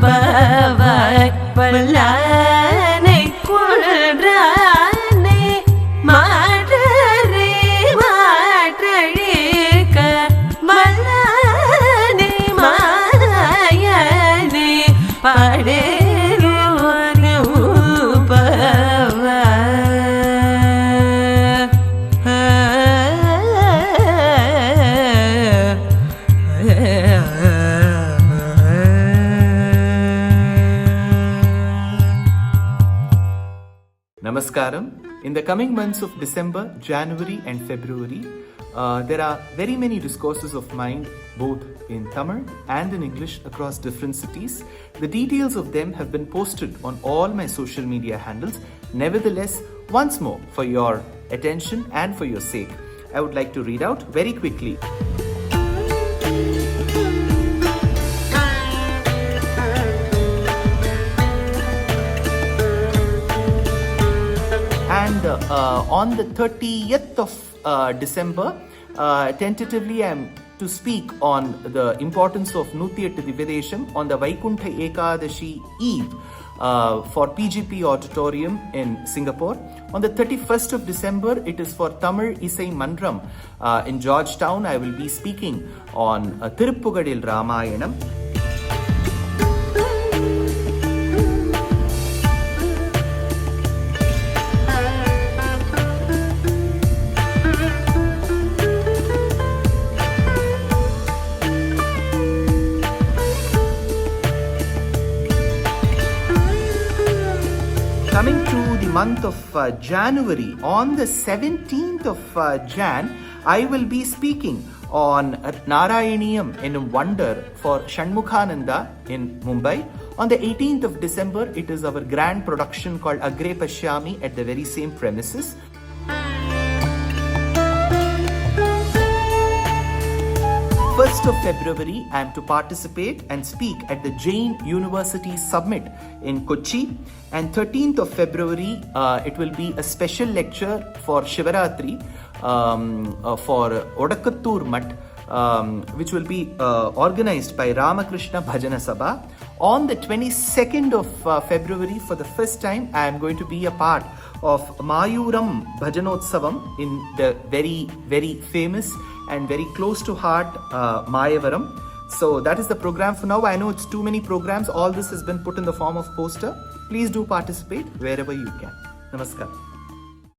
பவாய் வல்லானை கொள்றானே மாற்றரே மாற்றழிக்க வல்லானை மாயனை படேலோரியம் பவாய் Namaskaram. In the coming months of December, January and February, there are very many discourses of mine, both in Tamil and in English across different cities. The details of them have been posted on all my social media handles. Nevertheless, once more, for your attention and for your sake, I would like to read out very quickly. And on the 30th of December, Tentatively, I am to speak on the importance of Nutyattu Divyadesham on the Vaikuntha Ekadashi Eve for PGP Auditorium in Singapore. On the 31st of December, it is for Tamil Isai Mandram in Georgetown. I will be speaking on Tiruppugadil Ramayanam. Coming to the month of January, on the 17th of Jan, I will be speaking on Narayaniyam in Wonder for Shanmukhananda in Mumbai. On the 18th of December, it is our grand production called Agre Pashyami at the very same premises. First of February, I am to participate and speak at the Jain University Summit in Kochi. And 13th of February, it will be a special lecture for Shivaratri for Odakattur Mutt, which will be organized by Ramakrishna Bhajana Sabha. On the 22nd of February, for the first time, I am going to be a part of Mayuram Bhajanotsavam in the very, very famous and very close to heart Mayavaram. So that is the program for now. I know it's too many programs. All this has been put in the form of poster. Please do participate wherever you can. Namaskar.